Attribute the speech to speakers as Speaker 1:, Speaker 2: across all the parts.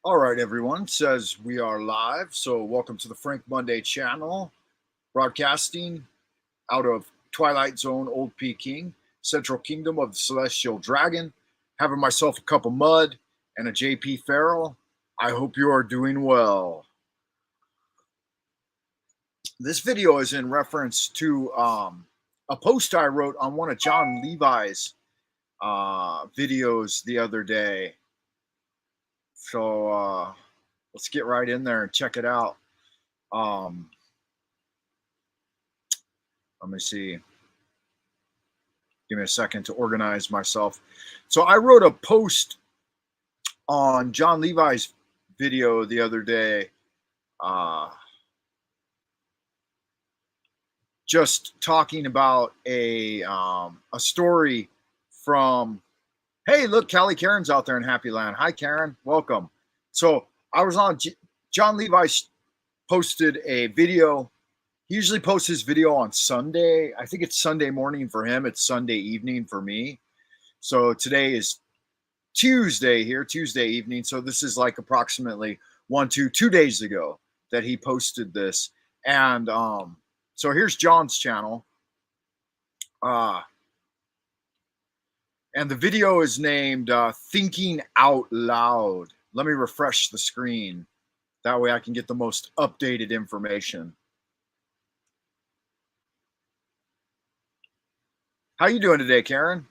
Speaker 1: All right, everyone. Says we are live. So, welcome to the Frank Monday channel, broadcasting out of Twilight Zone, Old Peking, Central Kingdom of the Celestial Dragon. Having myself a cup of mud and a JP Farrell. I hope you are doing well. This video is in reference to a post I wrote on one of JonLevi's videos the other day. So, let's get right in there and check it out. Let me see. Give me a second to organize myself. So I wrote a post on JonLevi's video the other day, just talking about a story from. Hey, look, Callie Karen's out there in Happy Land. Hi, Karen. Welcome. So I was on JonLevi posted a video. He usually posts his video on Sunday. I think it's Sunday morning for him. It's Sunday evening for me. So today is Tuesday here, Tuesday evening. So this is like approximately 2 days ago that he posted this. And so here's John's channel. And the video is named Thinking Out Loud. Let me refresh the screen. That way I can get the most updated information. How you doing today, Karen?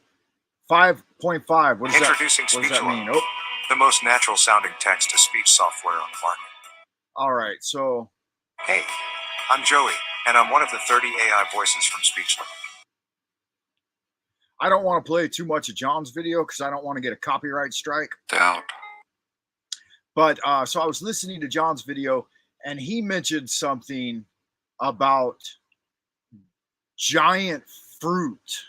Speaker 1: 5.5. What does
Speaker 2: Introducing
Speaker 1: that mean? Oh.
Speaker 2: The most natural sounding text-to-speech software on the market.
Speaker 1: All right, so.
Speaker 2: Hey, I'm Joey, and I'm one of the 30 AI voices from Speechly.
Speaker 1: I don't want to play too much of John's video because I don't want to get a copyright strike.
Speaker 2: Don't.
Speaker 1: But so I was listening to John's video, and he mentioned something about giant fruit.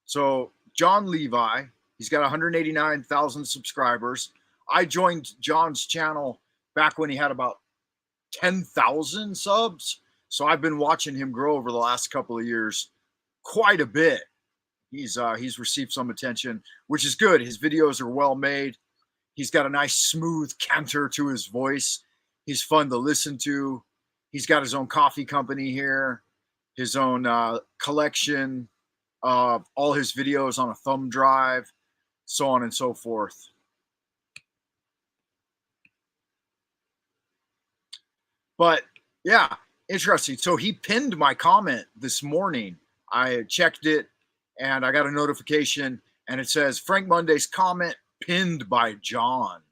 Speaker 1: So JonLevi, he's got 189,000 subscribers. I joined John's channel back when he had about 10,000 subs. So I've been watching him grow over the last couple of years quite a bit. He's received some attention, which is good. His videos are well made. He's got a nice smooth canter to his voice. He's fun to listen to. He's got his own coffee company here, his own collection of all his videos on a thumb drive, so on and so forth. But yeah, interesting. So he pinned my comment this morning. I checked it and I got a notification and it says Frank Monday's comment pinned by John.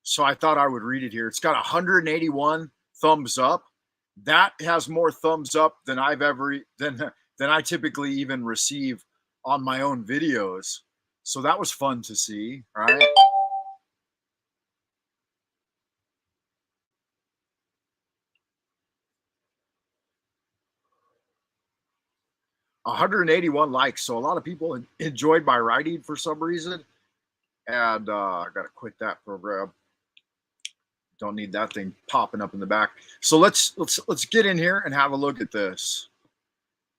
Speaker 1: So I thought I would read it here. It's got 181 thumbs up. That has more thumbs up than I typically even receive on my own videos. So that was fun to see, right? $181 likes. So a lot of people enjoyed my writing for some reason. And I got to quit that program. Don't need that thing popping up in the back. So let's get in here and have a look at this.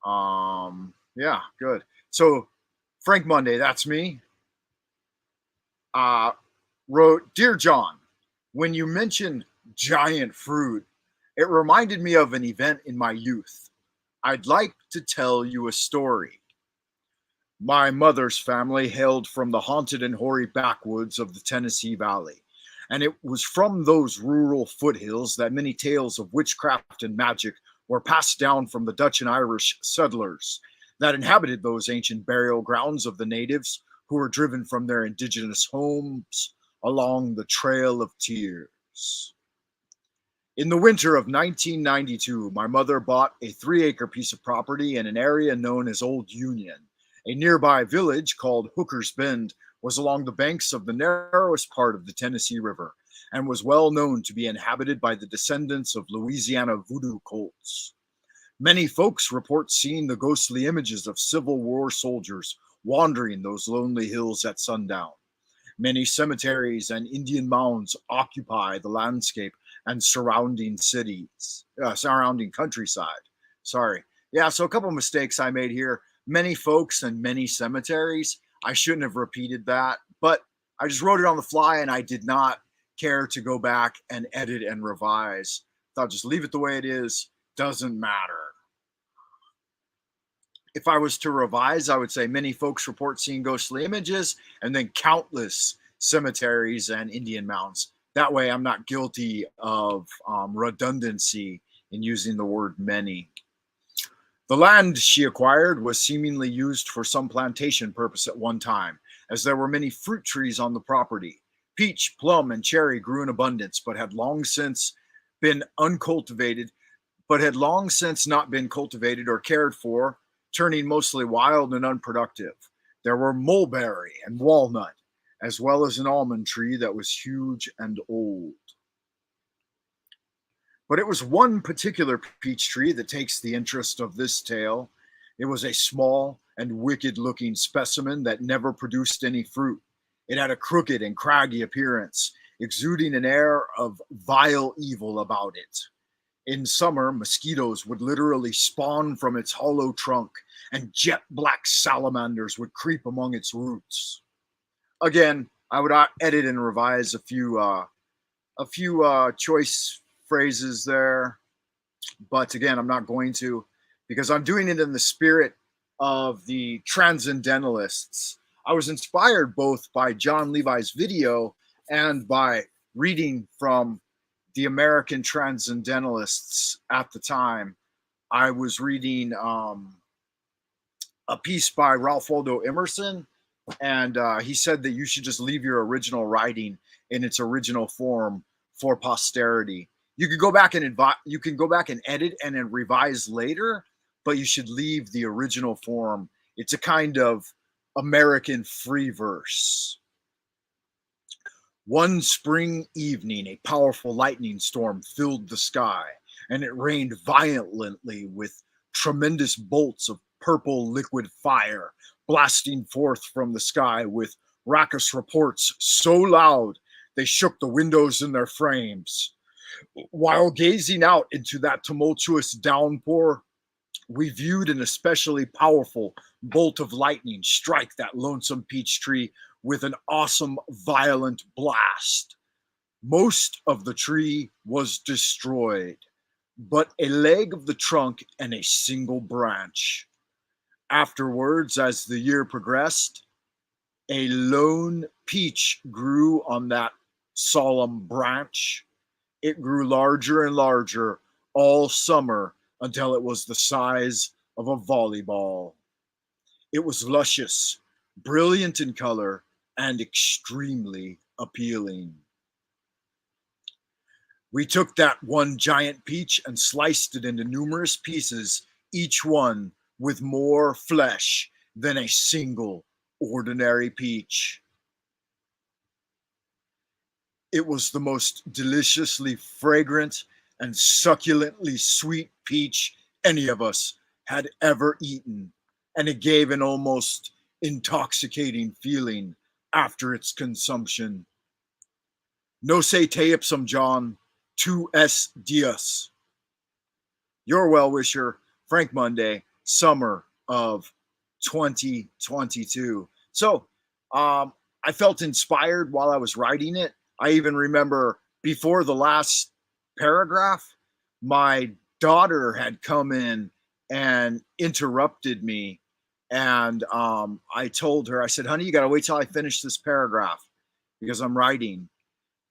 Speaker 1: Yeah, good. So Frank Monday, that's me. Wrote, Dear John, when you mentioned giant fruit, it reminded me of an event in my youth. I'd like to tell you a story. My mother's family hailed from the haunted and hoary backwoods of the Tennessee Valley, and it was from those rural foothills that many tales of witchcraft and magic were passed down from the Dutch and Irish settlers that inhabited those ancient burial grounds of the natives who were driven from their indigenous homes along the Trail of Tears. In the winter of 1992, my mother bought a 3-acre piece of property in an area known as Old Union. A nearby village called Hooker's Bend was along the banks of the narrowest part of the Tennessee River and was well known to be inhabited by the descendants of Louisiana voodoo cults. Many folks report seeing the ghostly images of Civil War soldiers wandering those lonely hills at sundown. Many cemeteries and Indian mounds occupy the landscape and surrounding countryside. Sorry. Yeah, so a couple of mistakes I made here. Many folks and many cemeteries. I shouldn't have repeated that, but I just wrote it on the fly and I did not care to go back and edit and revise. Thought just leave it the way it is, doesn't matter. If I was to revise, I would say many folks report seeing ghostly images and then countless cemeteries and Indian mounds. That way, I'm not guilty of redundancy in using the word many. The land she acquired was seemingly used for some plantation purpose at one time, as there were many fruit trees on the property. Peach, plum, and cherry grew in abundance, but had long since been uncultivated, but had long since not been cultivated or cared for, turning mostly wild and unproductive. There were mulberry and walnut, as well as an almond tree that was huge and old. But it was one particular peach tree that takes the interest of this tale. It was a small and wicked looking specimen that never produced any fruit. It had a crooked and craggy appearance, exuding an air of vile evil about it. In summer, mosquitoes would literally spawn from its hollow trunk, and jet black salamanders would creep among its roots. Again, I would edit and revise a few choice phrases there, but again, I'm not going to, because I'm doing it in the spirit of the transcendentalists. I was inspired both by JonLevi's video and by reading from the American transcendentalists at the time. I was reading a piece by Ralph Waldo Emerson, and he said that you should just leave your original writing in its original form for posterity. You could go back and you can go back and edit and then revise later, but you should leave the original form. It's a kind of American free verse. One spring evening, a powerful lightning storm filled the sky, and it rained violently with tremendous bolts of purple liquid fire blasting forth from the sky with raucous reports so loud they shook the windows in their frames. While gazing out into that tumultuous downpour, we viewed an especially powerful bolt of lightning strike that lonesome peach tree with an awesome, violent blast. Most of the tree was destroyed, but a leg of the trunk and a single branch. Afterwards, as the year progressed, a lone peach grew on that solemn branch. It grew larger and larger all summer until it was the size of a volleyball. It was luscious, brilliant in color, and extremely appealing. We took that one giant peach and sliced it into numerous pieces, each one with more flesh than a single ordinary peach. It was the most deliciously fragrant and succulently sweet peach any of us had ever eaten, and it gave an almost intoxicating feeling after its consumption. No se te ipsum, John, tu es dias. Your well-wisher, Frank Monday, summer of 2022. So I felt inspired while I was writing it. I even remember before the last paragraph, my daughter had come in and interrupted me. And I told her, I said, honey, you got to wait till I finish this paragraph because I'm writing.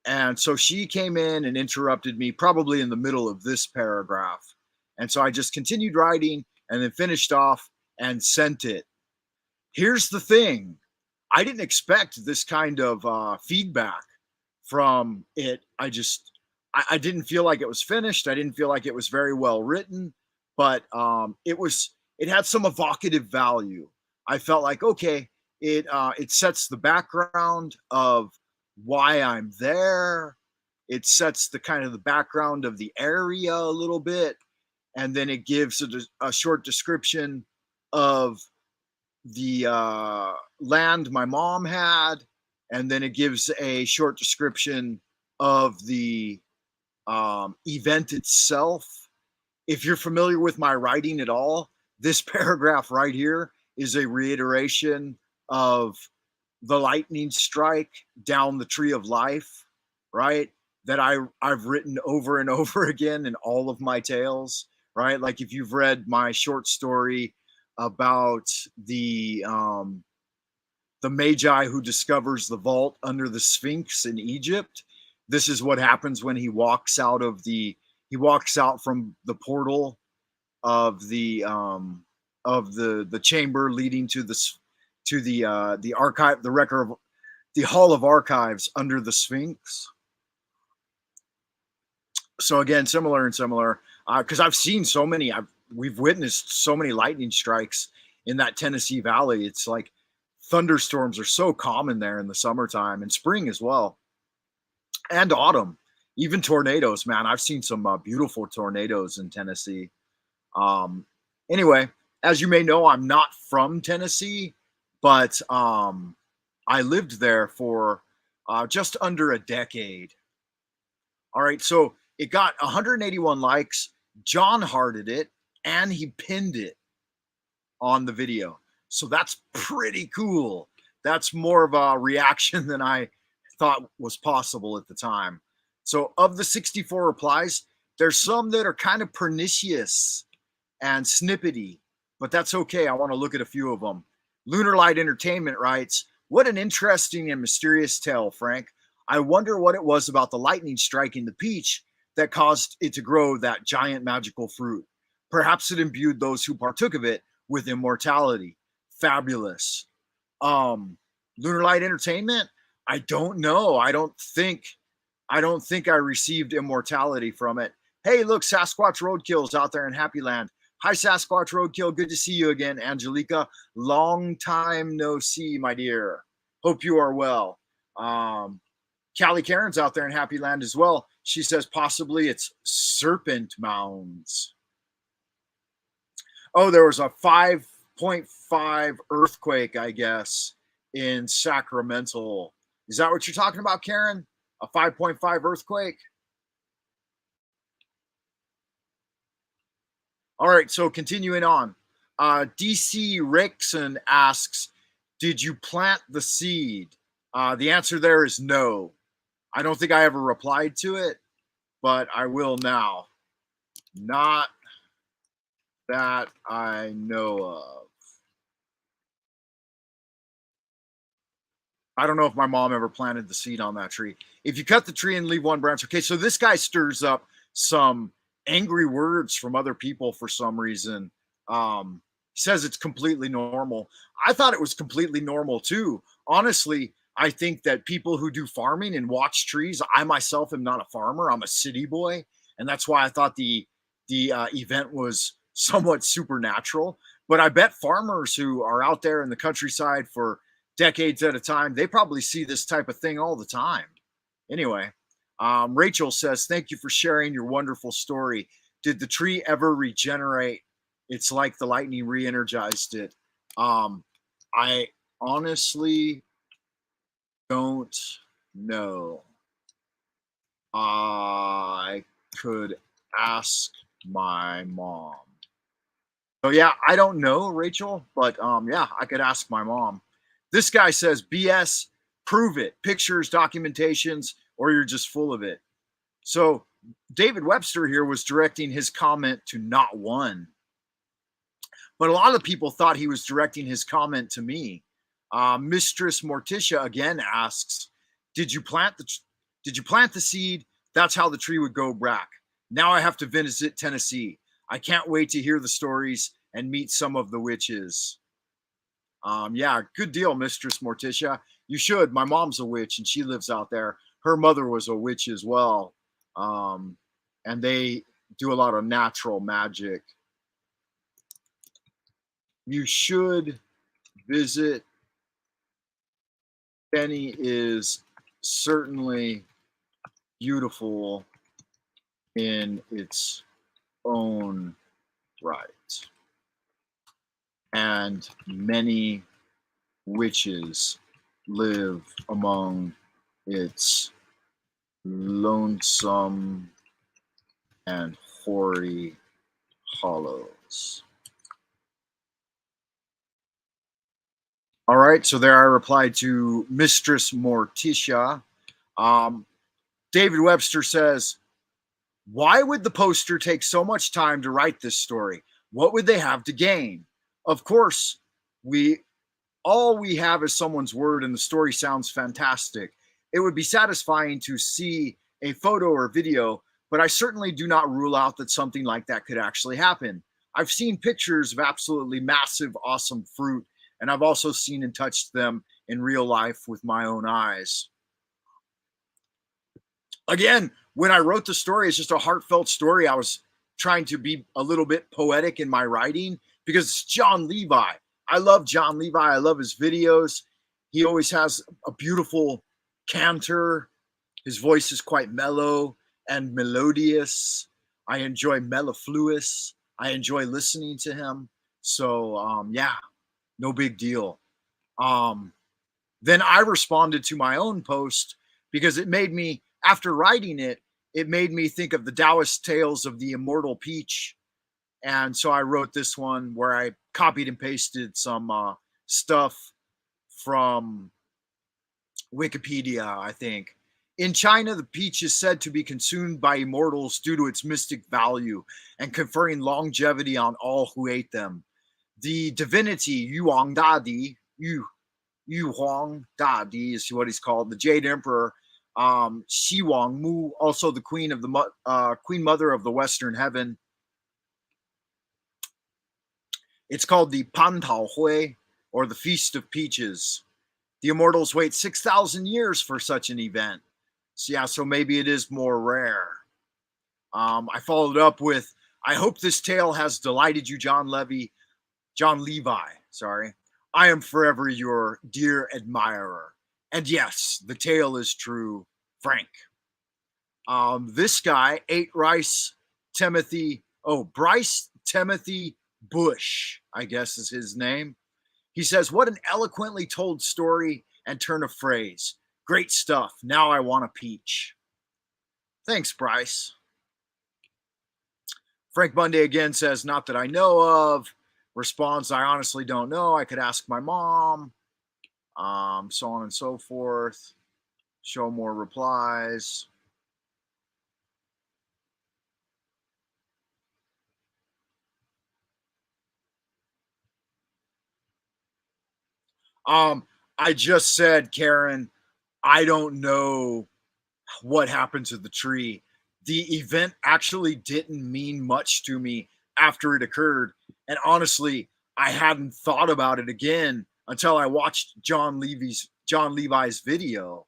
Speaker 1: And so she came in and interrupted me probably in the middle of this paragraph. And so I just continued writing and then finished off and sent it. Here's the thing. I didn't expect this kind of feedback from it. I didn't feel like it was finished. I didn't feel like it was very well written, but it had some evocative value. I felt like, okay, it sets the background of why I'm there. It sets the kind of the background of the area a little bit. And then it gives a short description of the land my mom had. And then it gives a short description of the event itself. If you're familiar with my writing at all, this paragraph right here is a reiteration of the lightning strike down the tree of life, right? That I've written over and over again in all of my tales, right? Like if you've read my short story about the Magi who discovers the vault under the Sphinx in Egypt, this is what happens when he walks out from the portal of the chamber leading to the archive, the record of the Hall of Archives under the Sphinx. So again, similar and similar, because I've seen so many. We've witnessed so many lightning strikes in that Tennessee Valley. It's like thunderstorms are so common there in the summertime and spring as well, and autumn. Even tornadoes, man. I've seen some beautiful tornadoes in Tennessee. Um, anyway, as you may know, I'm not from Tennessee, but I lived there for just under a decade. All right, so it got 181 likes. John hearted it and he pinned it on the video. So that's pretty cool. That's more of a reaction than I thought was possible at the time. So, of the 64 replies, there's some that are kind of pernicious and snippety, but that's okay. I want to look at a few of them. Lunar Light Entertainment writes, "What an interesting and mysterious tale, Frank. I wonder what it was about the lightning striking the peach that caused it to grow that giant magical fruit. Perhaps it imbued those who partook of it with immortality. Fabulous." Um, Lunar Light Entertainment? I don't know. I don't think I received immortality from it. Hey, look, Sasquatch Roadkill's out there in Happy Land. Hi, Sasquatch Roadkill. Good to see you again, Angelica. Long time no see, my dear. Hope you are well. Callie Karen's out there in Happy Land as well. She says possibly it's serpent mounds. Oh, there was a 5.5 earthquake, I guess, in Sacramento. Is that what you're talking about, Karen? A 5.5 earthquake? All right, so continuing on. DC Rickson asks, did you plant the seed? The answer there is no. I don't think I ever replied to it, but I will now. Not that I know of. I don't know if my mom ever planted the seed on that tree. If you cut the tree and leave one branch, okay, so this guy stirs up some angry words from other people for some reason. He says it's completely normal. I thought it was completely normal too. Honestly, I think that people who do farming and watch trees, I myself am not a farmer. I'm a city boy, and that's why I thought the event was somewhat supernatural. But I bet farmers who are out there in the countryside for decades at a time, they probably see this type of thing all the time. Anyway, Rachel says, thank you for sharing your wonderful story. Did the tree ever regenerate? It's like the lightning re-energized it. I honestly don't know. I could ask my mom. So yeah, I don't know, Rachel, but yeah, I could ask my mom. This guy says BS, prove it. Pictures, documentations, or you're just full of it. So David Webster here was directing his comment to not one. But a lot of people thought he was directing his comment to me. Mistress Morticia again asks, did you plant the seed? That's how the tree would go back. Now I have to visit Tennessee. I can't wait to hear the stories and meet some of the witches. Yeah, good deal, Mistress Morticia. You should. My mom's a witch and she lives out there. Her mother was a witch as well. And they do a lot of natural magic. You should visit. Benny is certainly beautiful in its own right. And many witches live among its lonesome and hoary hollows. All right, so there I replied to Mistress Morticia. Um, David Webster says, why would the poster take so much time to write this story? What would they have to gain? Of course, we all we have is someone's word and the story sounds fantastic. It would be satisfying to see a photo or video, but I certainly do not rule out that something like that could actually happen. I've seen pictures of absolutely massive, awesome fruit, and I've also seen and touched them in real life with my own eyes. Again, when I wrote the story, it's just a heartfelt story. I was trying to be a little bit poetic in my writing because it's JonLevi. I love JonLevi. I love his videos. He always has a beautiful canter. His voice is quite mellow and melodious. I enjoy mellifluous. I enjoy listening to him. So, yeah, no big deal. Um, then I responded to my own post because it made me, after writing it, it made me think of the Taoist tales of the immortal Peach. And so I wrote this one where I copied and pasted some stuff from Wikipedia, I think. In China, the peach is said to be consumed by immortals due to its mystic value and conferring longevity on all who ate them. The divinity Yuang Dadi, Yu Huang Dadi is what he's called, the Jade Emperor, Shi Wang Mu, also the Queen of the Queen Mother of the Western Heaven. It's called the Pan Tao Hui, or the Feast of Peaches. The immortals wait 6,000 years for such an event. So yeah, so maybe it is more rare. I followed up with, I hope this tale has delighted you, JonLevi, sorry. I am forever your dear admirer. And yes, the tale is true, Frank. This guy, Bryce Timothy Bush, I guess is his name. He says, what an eloquently told story and turn of phrase. Great stuff. Now I want a peach. Thanks, Bryce. Frank Bundy again says, not that I know of. Responds, I honestly don't know. I could ask my mom. So on and so forth. Show more replies. I just said, Karen, I don't know what happened to the tree. The event actually didn't mean much to me after it occurred. And honestly, I hadn't thought about it again until I watched JonLevi's video.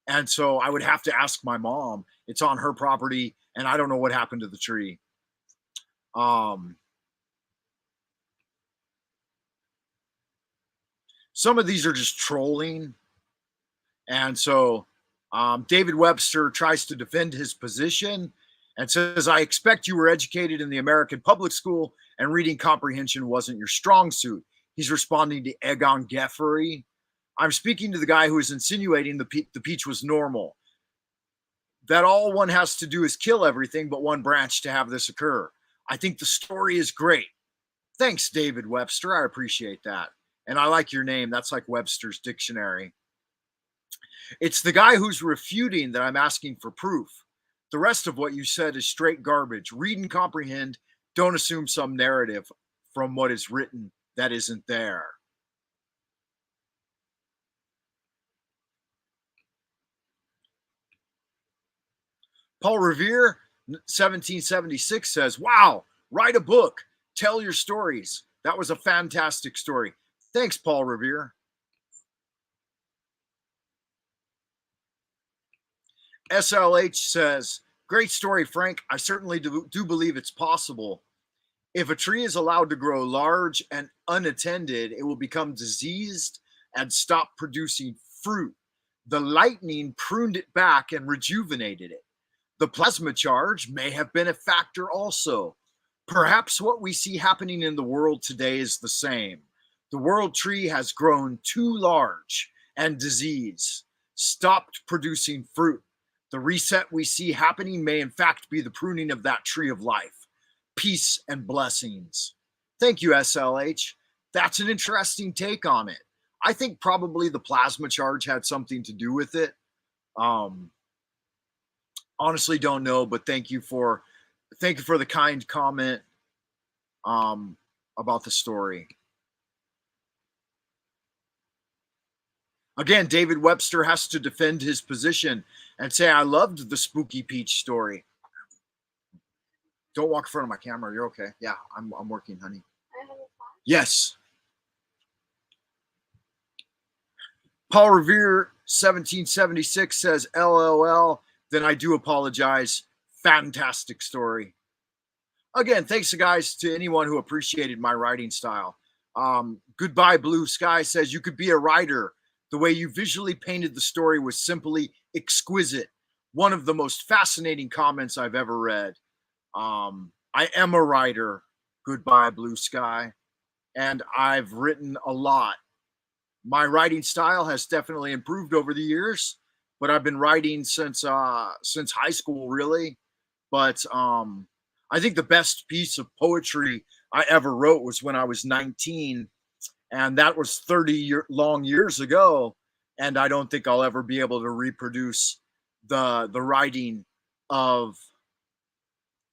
Speaker 1: And so I would have to ask my mom. It's on her property, and I don't know what happened to the tree. Some of these are just trolling. And so David Webster tries to defend his position and says, I expect you were educated in the American public school and reading comprehension wasn't your strong suit. He's responding to Egon Geffery. I'm speaking to the guy who is insinuating the peach was normal. That all one has to do is kill everything but one branch to have this occur. I think the story is great. Thanks, David Webster. I appreciate that. And I like your name. That's like Webster's dictionary. It's the guy who's refuting that I'm asking for proof. The rest of what you said is straight garbage. Read and comprehend. Don't assume some narrative from what is written that isn't there. Paul Revere, 1776, says, wow, write a book. Tell your stories. That was a fantastic story. Thanks, Paul Revere. SLH says, great story, Frank. I certainly do believe it's possible. If a tree is allowed to grow large and unattended, it will become diseased and stop producing fruit. The lightning pruned it back and rejuvenated it. The plasma charge may have been a factor also. Perhaps what we see happening in the world today is the same. The world tree has grown too large and disease, stopped producing fruit. The reset we see happening may in fact be the pruning of that tree of life. Peace and blessings. Thank you, SLH. That's an interesting take on it. I think probably the plasma charge had something to do with it. Um, Honestly, don't know, but thank you for the kind comment um, about the story. Again, David Webster has to defend his position and say, I loved the Spooky Peach story. Don't walk in front of my camera. You're okay. Yeah, I'm working, honey. Yes. Paul Revere 1776 says, LOL. Then I do apologize. Fantastic story. Again, thanks, guys, to anyone who appreciated my writing style. Goodbye, Blue Sky says, you could be a writer. The way you visually painted the story was simply exquisite. One of the most fascinating comments I've ever read. I am a writer. Goodbye, Blue Sky. And I've written a lot. My writing style has definitely improved over the years, but I've been writing since high school, really. But I think the best piece of poetry I ever wrote was when I was 19, and that was 30 long years ago. And I don't think I'll ever be able to reproduce the writing of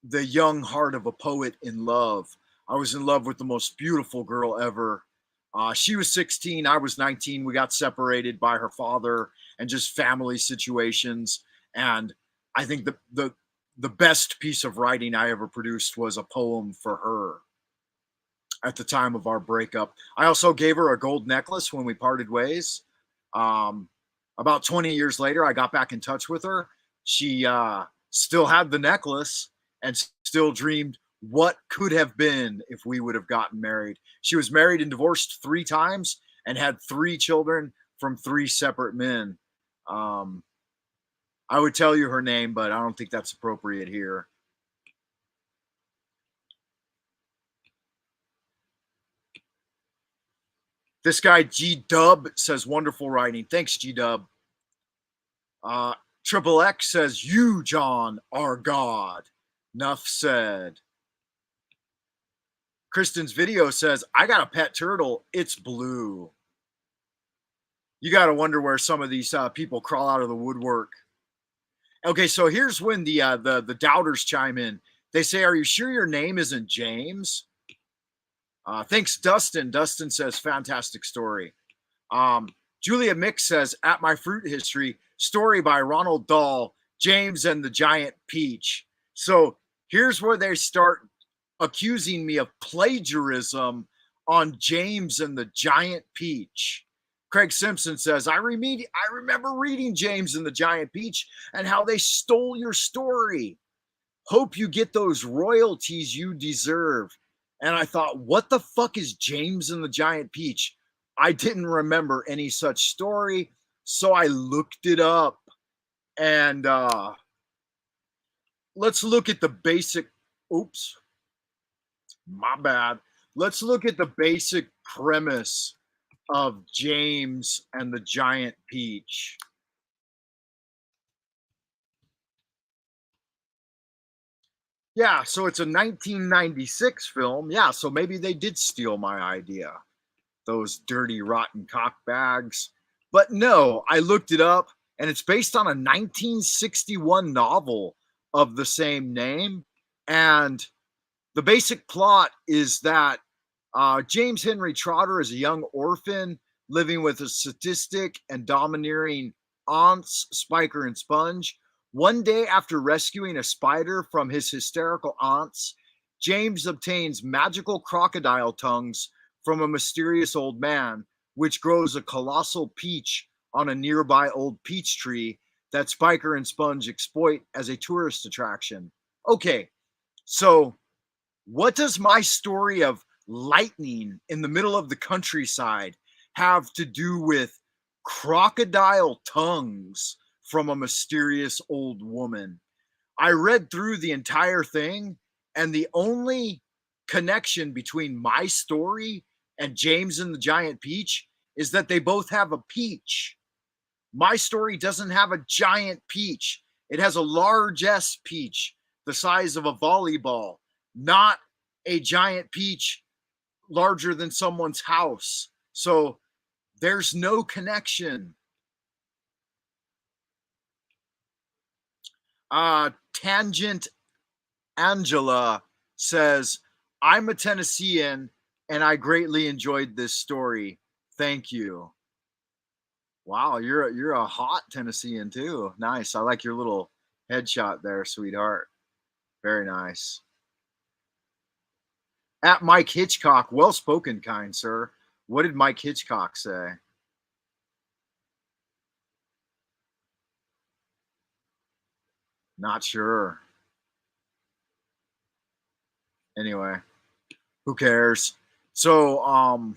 Speaker 1: the young heart of a poet in love. I was in love with the most beautiful girl ever. She was 16, I was 19. We got separated by her father and just family situations. And I think the best piece of writing I ever produced was a poem for her at the time of our breakup. I also gave her a gold necklace when we parted ways. About 20 years later, I got back in touch with her. She still had the necklace and still dreamed what could have been if we would have gotten married. She was married and divorced 3 times and had 3 children from 3 separate men. I would tell you her name, but I don't think that's appropriate here. This guy, G Dub, says, wonderful writing. Thanks, G Dub. Triple X says, you, John, are God. Nuff said. Kristen's video says, I got a pet turtle. It's blue. You got to wonder where some of these people crawl out of the woodwork. Okay, so here's when the doubters chime in. They say, are you sure your name isn't James? Thanks, Dustin. Dustin says, fantastic story. Julia Mix says, at my fruit history, story by Ronald Dahl, James and the Giant Peach. So here's where they start accusing me of plagiarism on James and the Giant Peach. Craig Simpson says, I remember reading James and the Giant Peach and how they stole your story. Hope you get those royalties you deserve. And I thought, what the fuck is James and the Giant Peach? I didn't remember any such story, so I looked it up. And let's look at the basic, oops, my bad. Let's look at the basic premise of James and the Giant Peach. Yeah, so it's a 1996 film. Yeah, so maybe they did steal my idea. Those dirty, rotten cockbags. But no, I looked it up, and it's based on a 1961 novel of the same name. And the basic plot is that James Henry Trotter is a young orphan living with a sadistic and domineering aunts, Spiker and Sponge. One day after rescuing a spider from his hysterical aunts, James obtains magical crocodile tongues from a mysterious old man, which grows a colossal peach on a nearby old peach tree that Spiker and Sponge exploit as a tourist attraction. Okay, so what does my story of lightning in the middle of the countryside have to do with crocodile tongues from a mysterious old woman? I read through the entire thing, and the only connection between my story and James and the Giant Peach is that they both have a peach. My story doesn't have a giant peach. It has a large S peach, the size of a volleyball, not a giant peach larger than someone's house. So There's no connection. Tangent Angela says, I'm a Tennessean and I greatly enjoyed this story. Thank you. Wow, you're a hot Tennessean too. Nice. I like your little headshot there, sweetheart. Very nice. At Mike Hitchcock, well spoken, kind sir. What did Mike Hitchcock say? Not sure. Anyway, who cares? So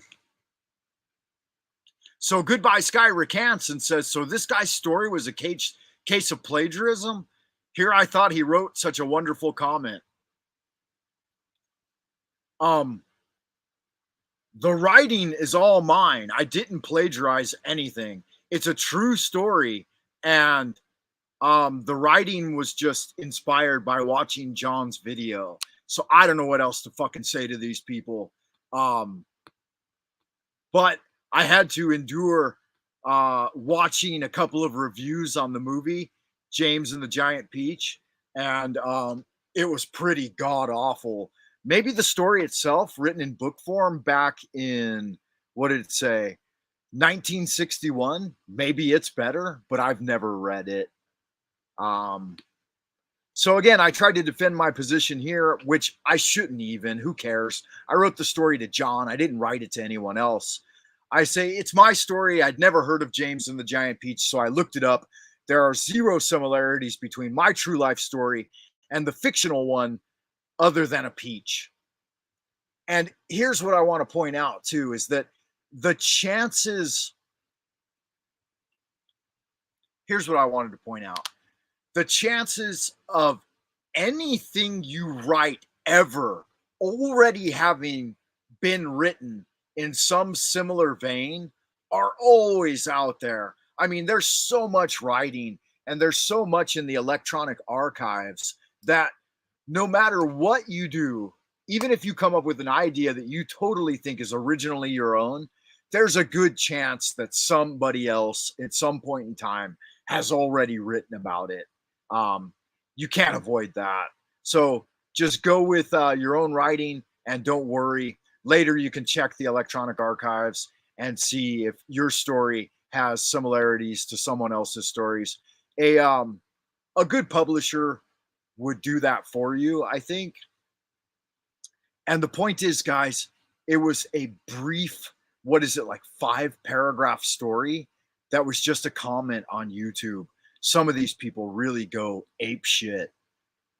Speaker 1: Goodbye Sky recants and says, so this guy's story was a case of plagiarism? Here I thought he wrote such a wonderful comment. Um, the writing is all mine. I didn't plagiarize anything. It's a true story. And the writing was just inspired by watching John's video. So I don't know what else to fucking say to these people. But I had to endure watching a couple of reviews on the movie James and the Giant Peach, and it was pretty god awful. Maybe the story itself, written in book form back in, what did it say, 1961, maybe it's better, but I've never read it. So again, I tried to defend my position here, which I shouldn't even. Who cares? I wrote the story to John. I didn't write it to anyone else. I say it's my story. I'd never heard of James and the Giant Peach, so I looked it up. There are zero similarities between my true life story and the fictional one, other than a peach. And here's what I want to point out too, is that the chances, here's what I wanted to point out. The chances of anything you write ever already having been written in some similar vein are always out there. I mean, there's so much writing and there's so much in the electronic archives that no matter what you do, even if you come up with an idea that you totally think is originally your own, there's a good chance that somebody else at some point in time has already written about it. You can't avoid that. So just go with your own writing and don't worry. Later, you can check the electronic archives and see if your story has similarities to someone else's stories. A good publisher would do that for you, I think. And the point is, guys, it was a brief, what is it, like 5-paragraph story that was just a comment on YouTube. Some of these people really go ape shit.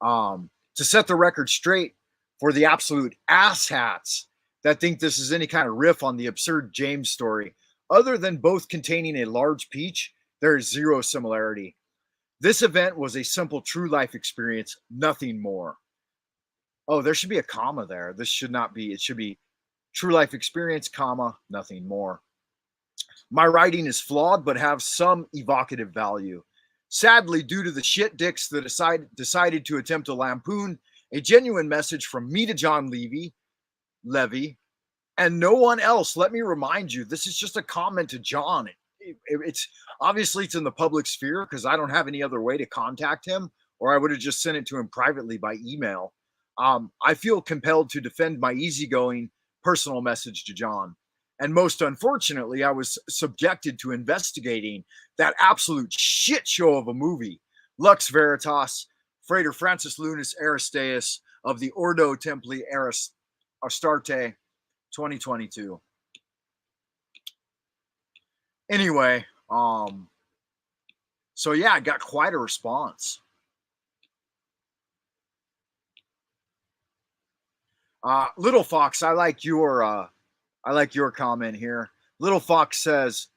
Speaker 1: To set the record straight, for the absolute asshats that think this is any kind of riff on the absurd James story, other than both containing a large peach, there is zero similarity. This event was a simple true life experience, nothing more. Oh, there should be a comma there. This should not be. It should be true life experience, comma, nothing more. My writing is flawed, but have some evocative value. Sadly, due to the shit dicks that decided to attempt to lampoon a genuine message from me to Levy, and no one else. Let me remind you, this is just a comment to John. It's obviously it's in the public sphere because I don't have any other way to contact him, or I would have just sent it to him privately by email. I feel compelled to defend my easygoing personal message to John. And most unfortunately, I was subjected to investigating that absolute shit show of a movie, Lux Veritas, Frater Francis Lunas Aristeas of the Ordo Templi Astarte 2022. Anyway, so yeah, I got quite a response. Little Fox, I like your comment here. Little Fox says,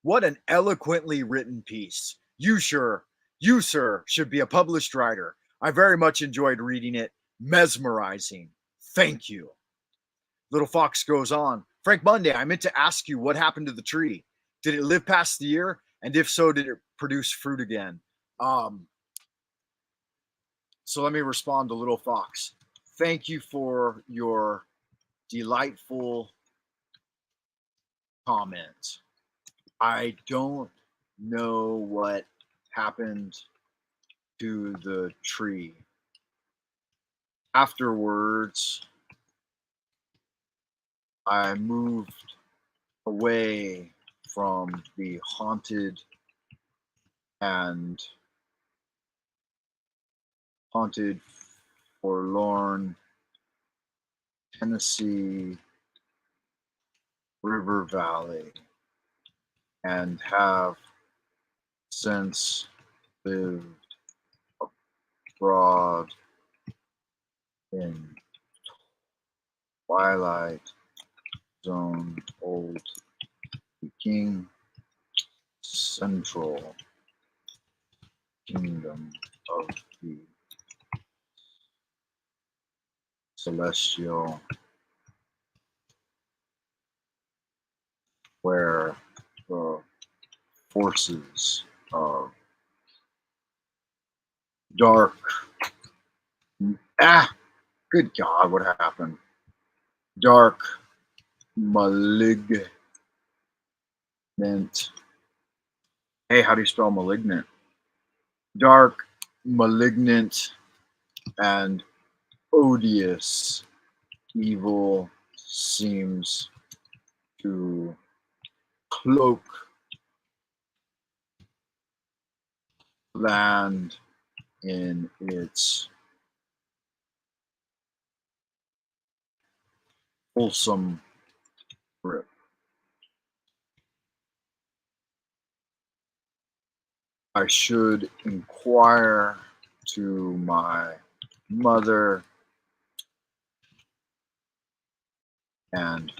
Speaker 1: "What an eloquently written piece. You, sir, should be a published writer. I very much enjoyed reading it. Mesmerizing. Thank you." Little Fox goes on, "Frank Monday, I meant to ask you what happened to the tree. Did it live past the year? And if so, did it produce fruit again?" So let me respond to Little Fox. Thank you for your delightful comment. I don't know what happened to the tree. Afterwards, I moved away from the and haunted, forlorn Tennessee River Valley and have since lived abroad in Twilight Zone, Old King, Central Kingdom of the Celestial, where the forces of dark, ah, good God, what happened? Dark, malignant. Hey, how do you spell malignant? Dark, malignant, and odious evil seems to cloak land in its wholesome grip. I should inquire to my mother and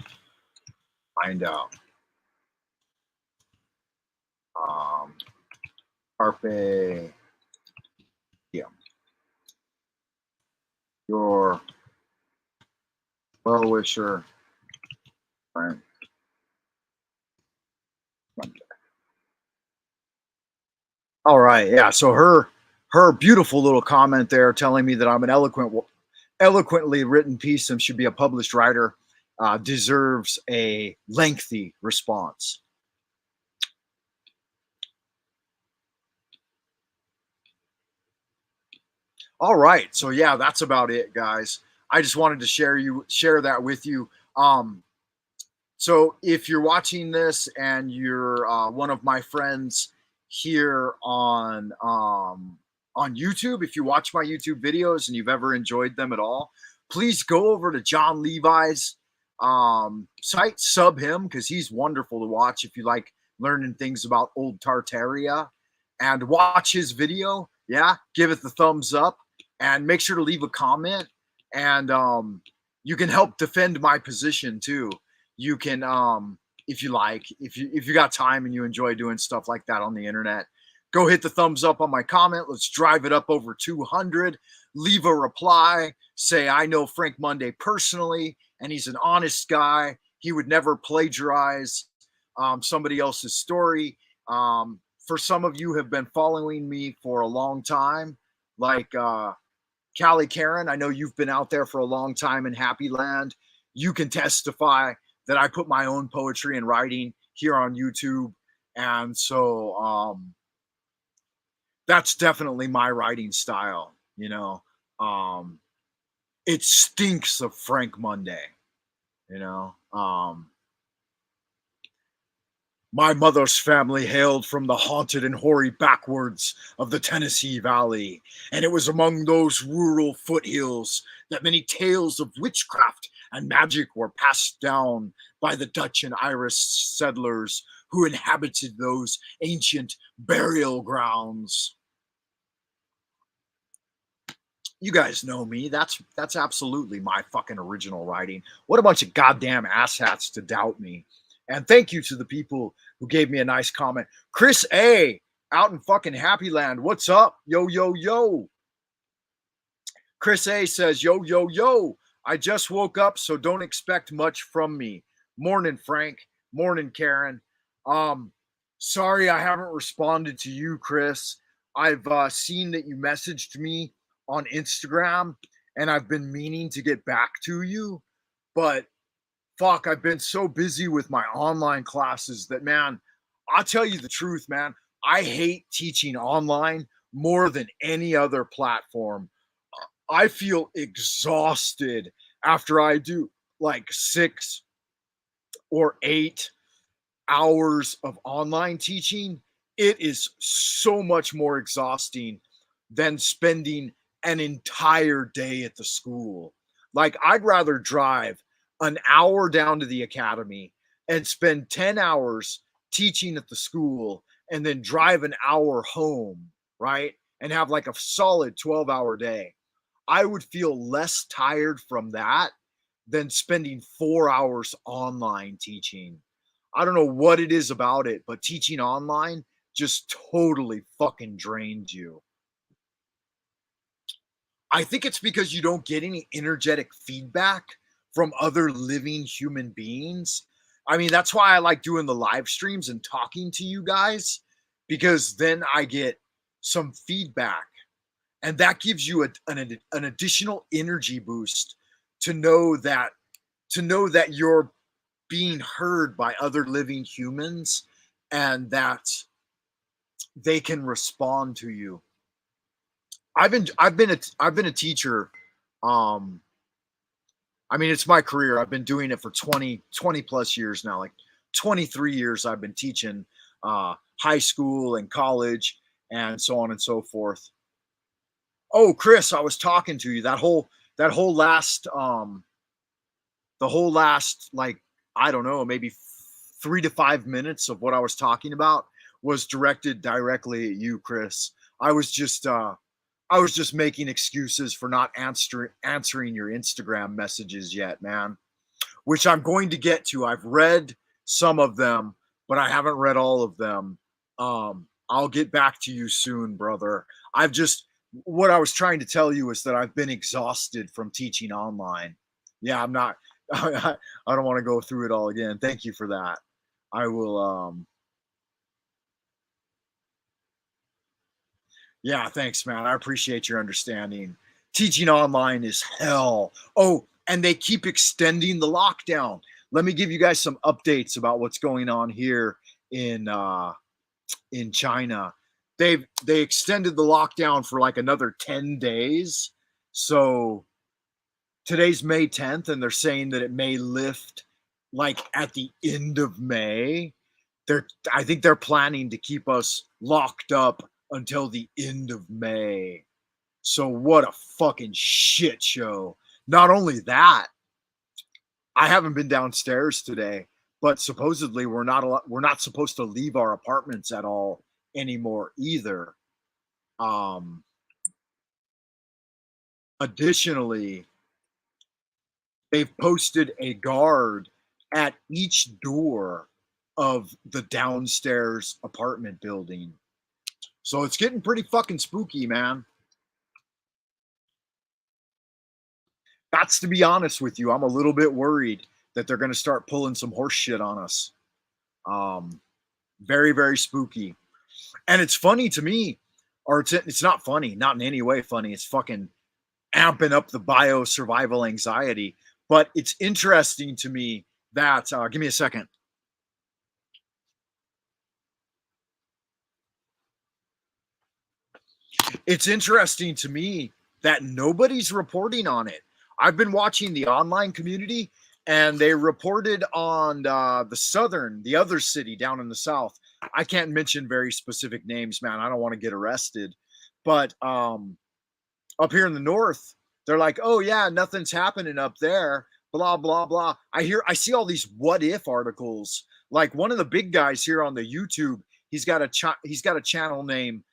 Speaker 1: find out. Carpe diem. Your well wisher, friend. All right, yeah. So her beautiful little comment there, telling me that I'm an eloquently written piece and should be a published writer, deserves a lengthy response. All right, so yeah, that's about it, guys. I just wanted to share that with you. So if you're watching this and you're one of my friends here on YouTube, if you watch my YouTube videos and you've ever enjoyed them at all, please go over to JonLevi's site, sub him because he's wonderful to watch if you like learning things about old Tartaria, and watch his video. Yeah, give it the thumbs up and make sure to leave a comment, and you can help defend my position too. You can if you like, if you got time and you enjoy doing stuff like that on the internet, go hit the thumbs up on my comment. Let's drive it up over 200. Leave a reply, say I know Frank Monday personally and he's an honest guy. He would never plagiarize somebody else's story. For some of you have been following me for a long time, like Callie Karen, I know you've been out there for a long time in Happy Land. You can testify that I put my own poetry and writing here on YouTube. And so that's definitely my writing style, you know. It stinks of Frank Monday, you know. My mother's family hailed from the haunted and hoary backwards of the Tennessee Valley, and it was among those rural foothills that many tales of witchcraft and magic were passed down by the Dutch and Irish settlers who inhabited those ancient burial grounds. You guys know me. That's absolutely my fucking original writing. What a bunch of goddamn asshats to doubt me. And thank you to the people who gave me a nice comment. Chris A. out in fucking Happy Land. What's up? Yo, yo, yo. Chris A. says, yo, yo, yo. I just woke up, so don't expect much from me. Morning, Frank. Morning, Karen. Sorry I haven't responded to you, Chris. I've seen that you messaged me on Instagram, and I've been meaning to get back to you, but fuck, I've been so busy with my online classes that, man, I'll tell you the truth, man. I hate teaching online more than any other platform. I feel exhausted after I do like 6 or 8 hours of online teaching. It is so much more exhausting than spending an entire day at the school. Like, I'd rather drive an hour down to the academy and spend 10 hours teaching at the school and then drive an hour home, right? And have like a solid 12-hour day. I would feel less tired from that than spending 4 hours online teaching. I don't know what it is about it, but teaching online just totally fucking drains you. I think it's because you don't get any energetic feedback from other living human beings. I mean, that's why I like doing the live streams and talking to you guys, because then I get some feedback, and that gives you an additional energy boost to know that you're being heard by other living humans and that they can respond to you. I've been a teacher. Um, I mean, it's my career. I've been doing it for 20 plus years now. Like 23 years I've been teaching high school and college and so on and so forth. Oh, Chris, I was talking to you that whole last the whole last, like, I don't know, maybe 3 to 5 minutes of what I was talking about was directed directly at you, Chris. I was just making excuses for not answering your Instagram messages yet, man. Which I'm going to get to. I've read some of them, but I haven't read all of them. I'll get back to you soon, brother. I've just What I was trying to tell you is that I've been exhausted from teaching online. Yeah, I'm not. I don't want to go through it all again. Thank you for that. I will. Yeah, thanks, man. I appreciate your understanding. Teaching online is hell. Oh, and they keep extending the lockdown. Let me give you guys some updates about what's going on here in China. They extended the lockdown for like another 10 days. So today's May 10th, and they're saying that it may lift like at the end of May. I think they're planning to keep us locked up until the end of May. So what a fucking shit show. Not only that, I haven't been downstairs today, but supposedly we're not supposed to leave our apartments at all anymore either. Um Additionally, they've posted a guard at each door of the downstairs apartment building. So it's getting pretty fucking spooky, man. That's to be honest with you. I'm a little bit worried that they're going to start pulling some horse shit on us. Um, Very, very spooky. And it's funny to me, or it's not funny, not in any way funny. It's fucking amping up the bio survival anxiety. But it's interesting to me that, give me a second. It's interesting to me that nobody's reporting on it. I've been watching the online community, and they reported on the other city down in the south. I can't mention very specific names, man. I don't want to get arrested. But up here in the north, they're like, oh yeah, nothing's happening up there. Blah blah blah. I see all these what if articles. Like one of the big guys here on the YouTube, he's got a channel named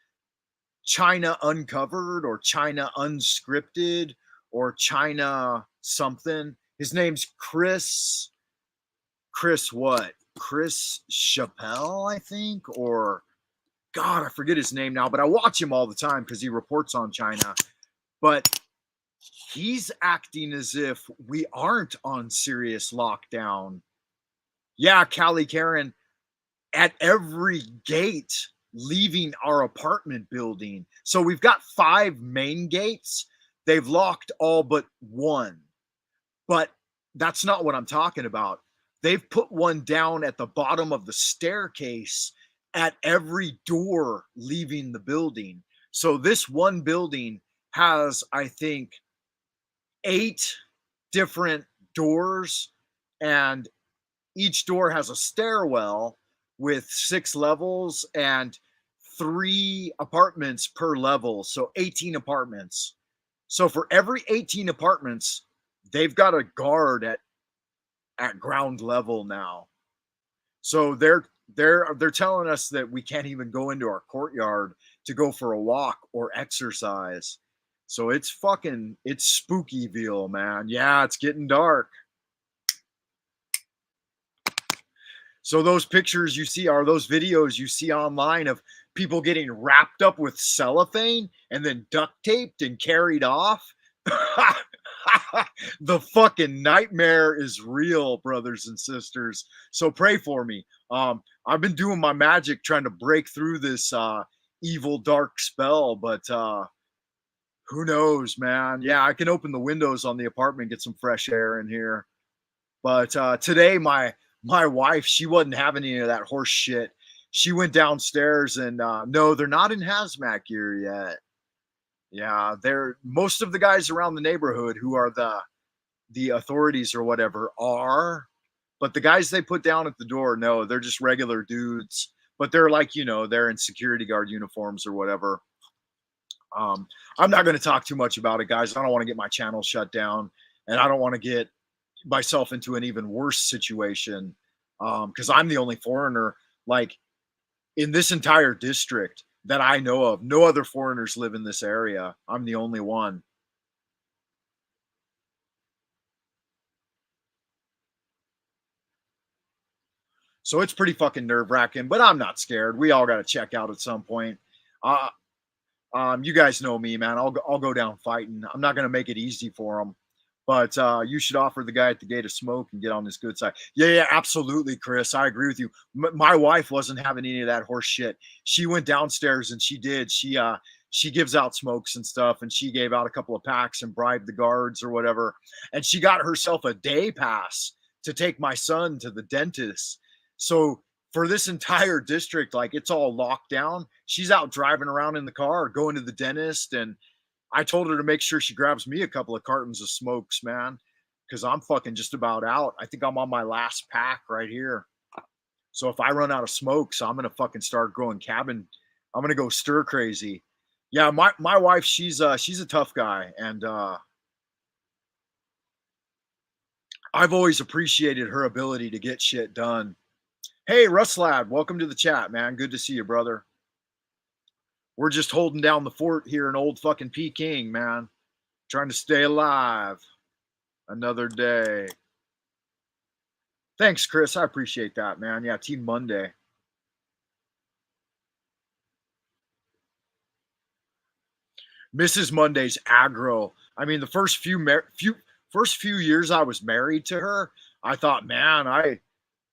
Speaker 1: China Uncovered or China Unscripted or China something. His name's Chris what? Chris Chappelle, I think, or God, I forget his name now, but I watch him all the time because he reports on China. But he's acting as if we aren't on serious lockdown. Yeah, Callie Karen, at every gate leaving our apartment building. So we've got 5 main gates. They've locked all but one. But that's not what I'm talking about. They've put one down at the bottom of the staircase at every door leaving the building. So this one building has, I think, 8 different doors, and each door has a stairwell with 6 levels and 3 apartments per level. So 18 apartments. So for every 18 apartments, they've got a guard at ground level now. So they're telling us that we can't even go into our courtyard to go for a walk or exercise. So it's Spookyville, man. Yeah, it's getting dark. So those pictures you see are those videos you see online of people getting wrapped up with cellophane and then duct taped and carried off. The fucking nightmare is real, brothers and sisters. So pray for me. I've been doing my magic trying to break through this evil dark spell, but who knows, man? Yeah, I can open the windows on the apartment, get some fresh air in here. But today, my wife, she wasn't having any of that horse shit. She went downstairs and no, they're not in hazmat gear yet. Yeah, they're most of the guys around the neighborhood who are the authorities or whatever are, but the guys they put down at the door, no, they're just regular dudes. But they're like, they're in security guard uniforms or whatever. Um, I'm not going to talk too much about it, guys. I don't want to get my channel shut down, and I don't want to get myself into an even worse situation because I'm the only foreigner like in this entire district that I know of. No other foreigners live in this area. I'm the only one. So it's pretty fucking nerve wracking, but I'm not scared. We all got to check out at some point. Uh, you guys know me, man. I'll go down fighting. I'm not gonna make it easy for them, but you should offer the guy at the gate a smoke and get on his good side. Yeah, yeah, absolutely, Chris. I agree with you. My wife wasn't having any of that horse shit. She went downstairs and she did. She gives out smokes and stuff, and she gave out a couple of packs and bribed the guards or whatever. And she got herself a day pass to take my son to the dentist. So for this entire district, like it's all locked down. She's out driving around in the car, going to the dentist, and I told her to make sure she grabs me a couple of cartons of smokes, man, because I'm fucking just about out. I think I'm on my last pack right here. So if I run out of smokes, I'm gonna fucking start growing cabin. I'm gonna go stir crazy. Yeah, my wife, she's a tough guy, and I've always appreciated her ability to get shit done. Hey, Russ Lad, welcome to the chat, man. Good to see you, brother. We're just holding down the fort here in old fucking Peking, man. Trying to stay alive another day. Thanks, Chris. I appreciate that, man. Yeah, Team Monday. Mrs. Monday's aggro. I mean, the first few years I was married to her, I thought, man,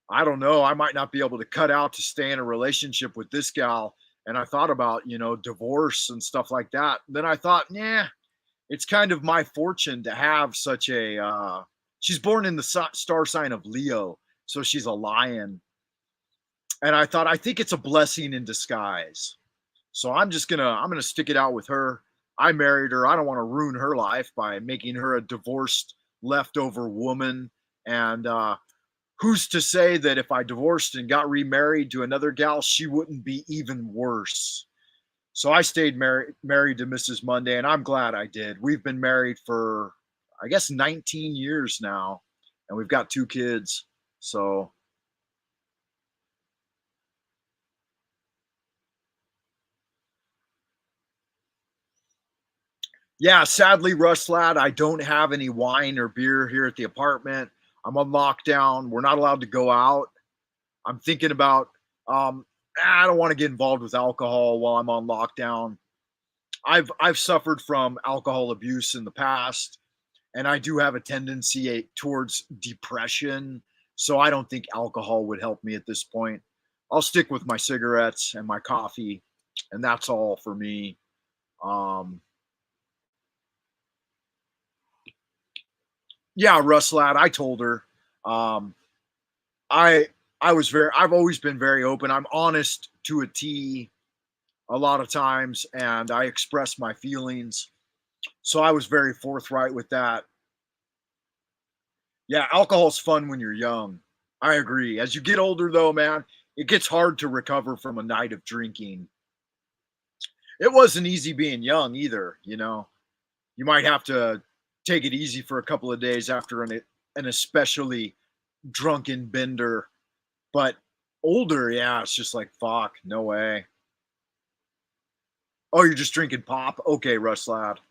Speaker 1: I don't know, I might not be able to cut out to stay in a relationship with this gal. And I thought about, divorce and stuff like that. Then I thought, yeah, it's kind of my fortune to have such a she's born in the star sign of Leo, so she's a lion. And I thought, I think it's a blessing in disguise. So I'm gonna stick it out with her. I married her. I don't want to ruin her life by making her a divorced leftover woman. And who's to say that if I divorced and got remarried to another gal, she wouldn't be even worse? So I stayed married to Mrs. Monday, and I'm glad I did. We've been married for, I guess, 19 years now, and we've got 2 kids. So, yeah, sadly, Russ Lad, I don't have any wine or beer here at the apartment. I'm on lockdown. We're not allowed to go out. I'm thinking about, I don't want to get involved with alcohol while I'm on lockdown. I've suffered from alcohol abuse in the past, and I do have a tendency towards depression. So I don't think alcohol would help me at this point. I'll stick with my cigarettes and my coffee, and that's all for me. Um, yeah, Russ Lad, I told her, um, I I've always been very open. I'm honest to a T a lot of times, and I express my feelings. So I was very forthright with that. Yeah, alcohol's fun when you're young. I agree. As you get older, though, man, it gets hard to recover from a night of drinking. It wasn't easy being young either, you know. You might have to take it easy for a couple of days after an especially drunken bender. But older, yeah, it's just like fuck, no way. Oh, you're just drinking pop? Okay, Russ Lad.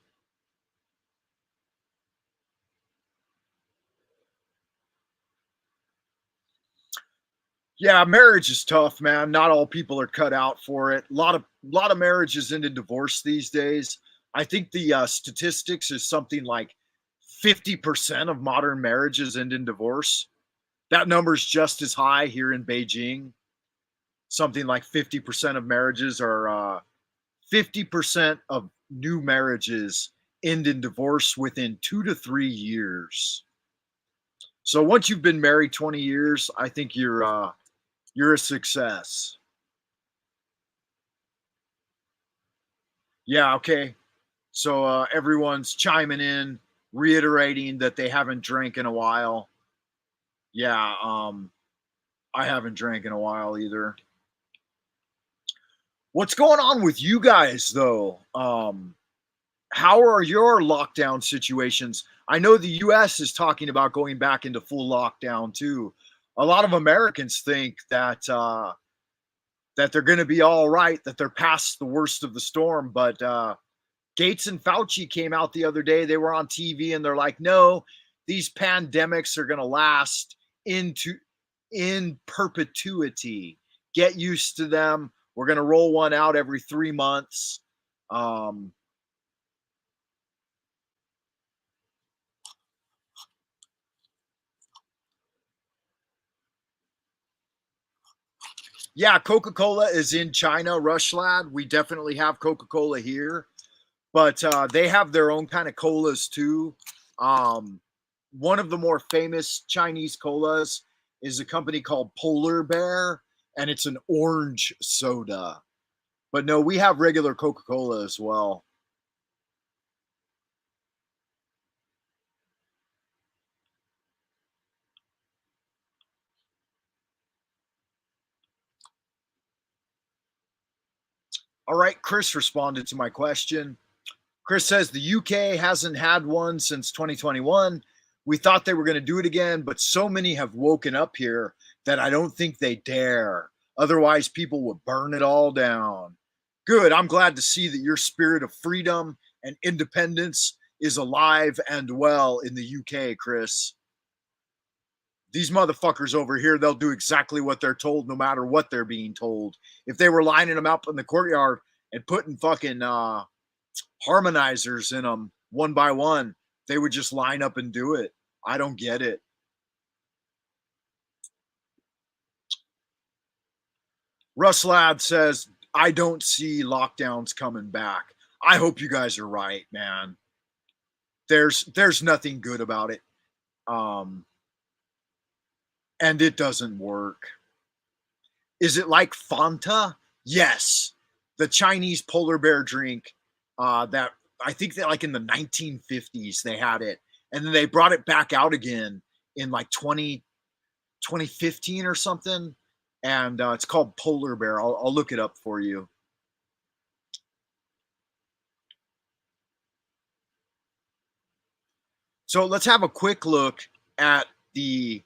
Speaker 1: Yeah, marriage is tough, man. Not all people are cut out for it. A lot of marriages end in divorce these days. I think the statistics is something like 50% of modern marriages end in divorce. That number's just as high here in Beijing. Something like 50% of marriages are 50% of new marriages end in divorce within 2 to 3 years. So once you've been married 20 years, I think you're a success. Yeah, okay. So everyone's chiming in, reiterating that they haven't drank in a while. Yeah, I haven't drank in a while either. What's going on with you guys though? How are your lockdown situations? I know the US is talking about going back into full lockdown too. A lot of Americans think that they're going to be all right, that they're past the worst of the storm, but Gates and Fauci came out the other day. They were on TV and they're like, "No, these pandemics are going to last into in perpetuity. Get used to them. We're going to roll one out every 3 months." Um, yeah, Coca Cola is in China, Rushlad. We definitely have Coca Cola here, but they have their own kind of colas too. Um, One of the more famous Chinese colas is a company called Polar Bear, and it's an orange soda. But no, we have regular Coca Cola as well. All right, Chris responded to my question. Chris says the UK hasn't had one since 2021. We thought they were going to do it again, but so many have woken up here that I don't think they dare. Otherwise, people would burn it all down. Good. I'm glad to see that your spirit of freedom and independence is alive and well in the UK, Chris. These motherfuckers over here, they'll do exactly what they're told no matter what they're being told. If they were lining them up in the courtyard and putting fucking harmonizers in them one by one, they would just line up and do it. I don't get it. Russ Lad says, I don't see lockdowns coming back. I hope you guys are right, man. There's nothing good about it. Um, and it doesn't work. Is it like Fanta? Yes. The Chinese polar bear drink that I think that like in the 1950s they had it. And then they brought it back out again in like 2015 or something. And it's called Polar Bear. I'll look it up for you. So let's have a quick look at the.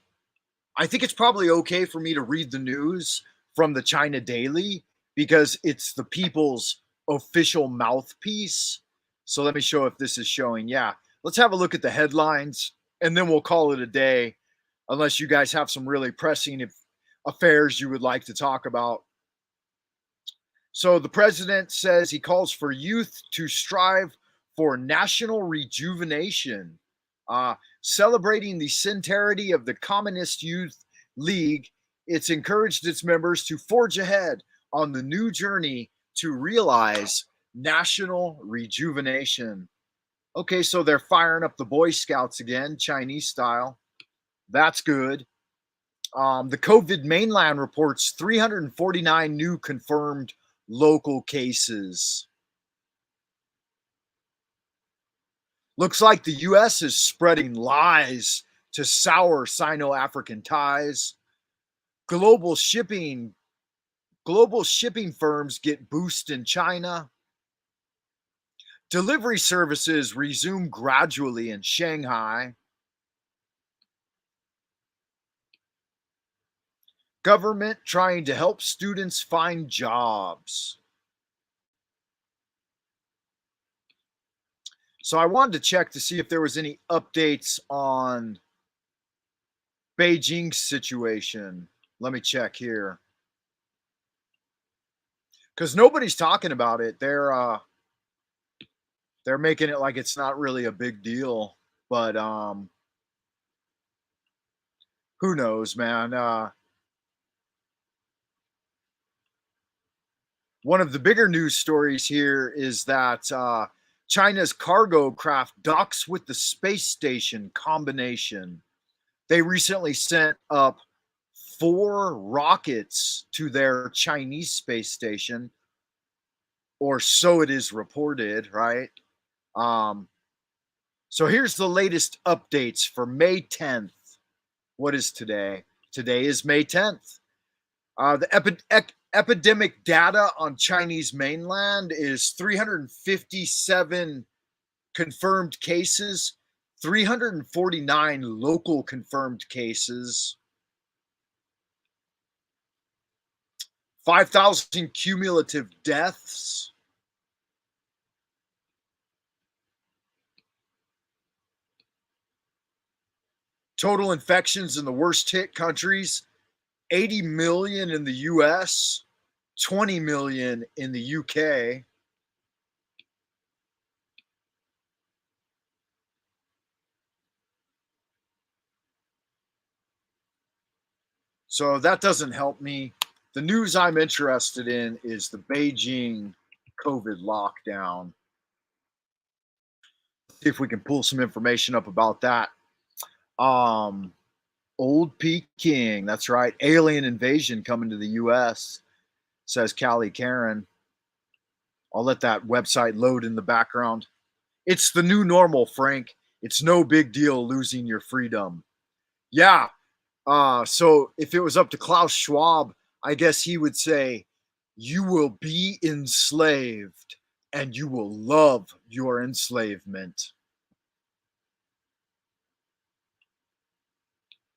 Speaker 1: I think it's probably okay for me to read the news from the China Daily because it's the people's official mouthpiece. So let me show if this is showing. Yeah, let's have a look at the headlines and then we'll call it a day, unless you guys have some really pressing affairs you would like to talk about. So the president says he calls for youth to strive for national rejuvenation, celebrating the centenary of the Communist Youth League. It's encouraged its members to forge ahead on the new journey to realize national rejuvenation. Okay, so they're firing up the Boy Scouts again, Chinese style. That's good. The COVID mainland reports 349 new confirmed local cases. Looks like the U.S. is spreading lies to sour Sino-African ties. Global shipping global shipping firms get boost in China. Delivery services resume gradually in Shanghai. Government trying to help students find jobs. So I wanted to check to see if there was any updates on Beijing's situation. Let me check here. Because nobody's talking about it. They're making it like it's not really a big deal. But who knows, man? One of the bigger news stories here is that China's cargo craft docks with the space station combination. They recently sent up 4 rockets to their Chinese space station, or so it is reported, right? Um, so here's the latest updates for May 10th. What is today? Today is May 10th. Epidemic data on Chinese mainland is 357 confirmed cases, 349 local confirmed cases, 5,000 cumulative deaths. Total infections in the worst hit countries, 80 million in the US, 20 million in the UK. So that doesn't help me. The news I'm interested in is the Beijing COVID lockdown. See if we can pull some information up about that. Um, Old Peking, that's right. Alien invasion coming to the US, says Callie Karen. I'll let that website load in the background. It's the new normal, Frank. It's no big deal losing your freedom. Yeah. So if it was up to Klaus Schwab, I guess he would say, you will be enslaved and you will love your enslavement.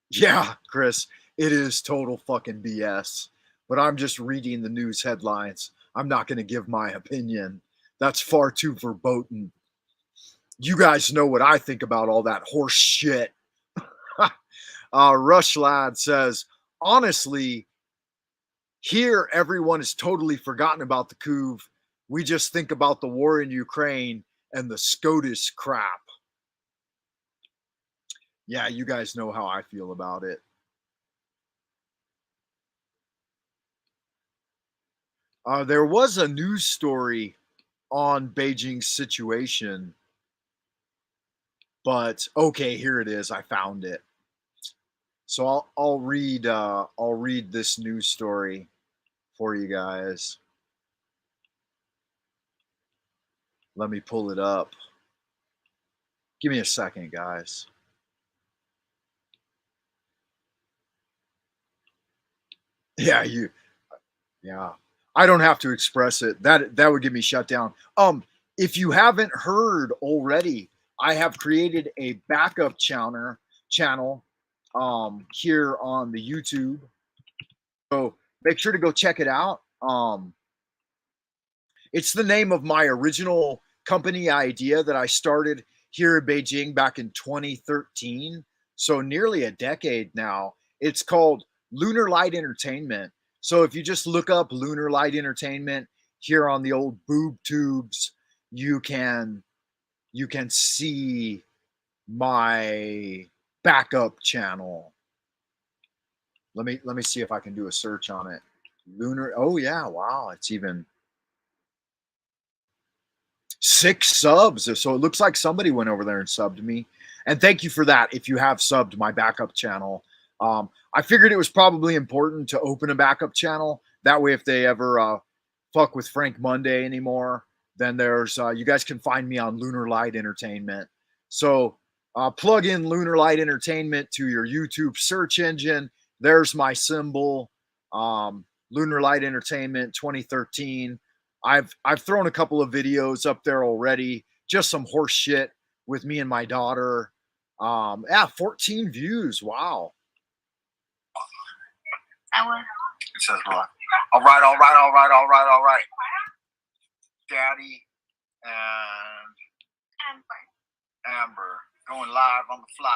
Speaker 1: Yeah, Chris, it is total fucking BS. But I'm just reading the news headlines. I'm not going to give my opinion. That's far too verboten. You guys know what I think about all that horse shit. Rush Lad says, honestly, here everyone has totally forgotten about the coup. We just think about the war in Ukraine and the SCOTUS crap. Yeah, you guys know how I feel about it. There was a news story on Beijing's situation, but okay, here it is. I found it. So I'll read this news story for you guys. Let me pull it up. Give me a second, guys. Yeah, yeah. I don't have to express it. That would get me shut down. If you haven't heard already, I have created a backup channel here on the YouTube. So make sure to go check it out. It's the name of my original company idea that I started here in Beijing back in 2013. So nearly a decade now. It's called Lunar Light Entertainment. So if you just look up Lunar Light Entertainment here on the old boob tubes, you can see my backup channel. Let me see if I can do a search on it. Lunar. Oh yeah, wow, it's even 6 subs. So it looks like somebody went over there and subbed me. And thank you for that if you have subbed my backup channel. I figured it was probably important to open a backup channel. That way, if they ever fuck with Frank Monday anymore, then there's you guys can find me on Lunar Light Entertainment. So plug in Lunar Light Entertainment to your YouTube search engine. There's my symbol, Lunar Light Entertainment 2013. I've thrown a couple of videos up there already, just some horse shit with me and my daughter. Yeah, 14 views. Wow.
Speaker 2: It says, all right, all right, all right, all right, all right. Daddy and Amber going live on the fly.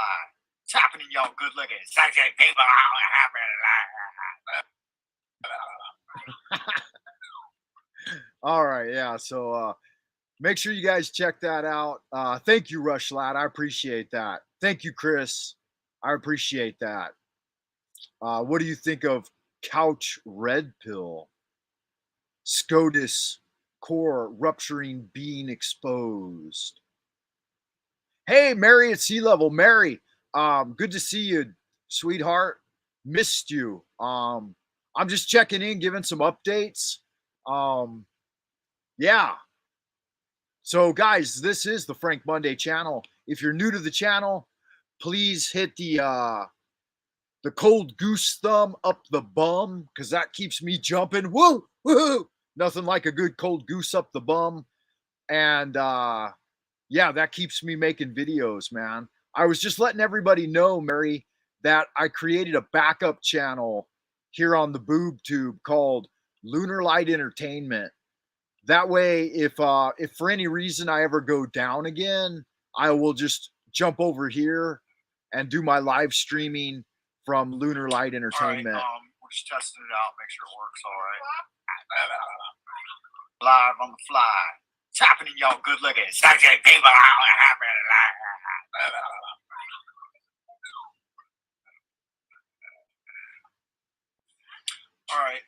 Speaker 2: It's happening, y'all. Good looking. Sexy people.
Speaker 1: All right, yeah. So make sure you guys check that out. Thank you, Rush Lad. I appreciate that. Thank you, Chris. I appreciate that. What do you think of couch red pill? SCOTUS core rupturing being exposed. Hey, Mary at sea level. Mary, good to see you, sweetheart. Missed you. I'm just checking in, giving some updates. Yeah. So, guys, this is the Frank Monday channel. If you're new to the channel, please hit the cold goose thumb up the bum, because that keeps me jumping. Woo, woo! Nothing like a good cold goose up the bum. And yeah, that keeps me making videos, man. I was just letting everybody know, Mary, that I created a backup channel here on the boob tube called Lunar Light Entertainment. That way, if for any reason I ever go down again, I will just jump over here and do my live streaming from Lunar Light Entertainment.
Speaker 2: All right, we're just testing it out, make sure it works all right. Live on the fly. It's happening, y'all. Good looking. Sexy people. All right.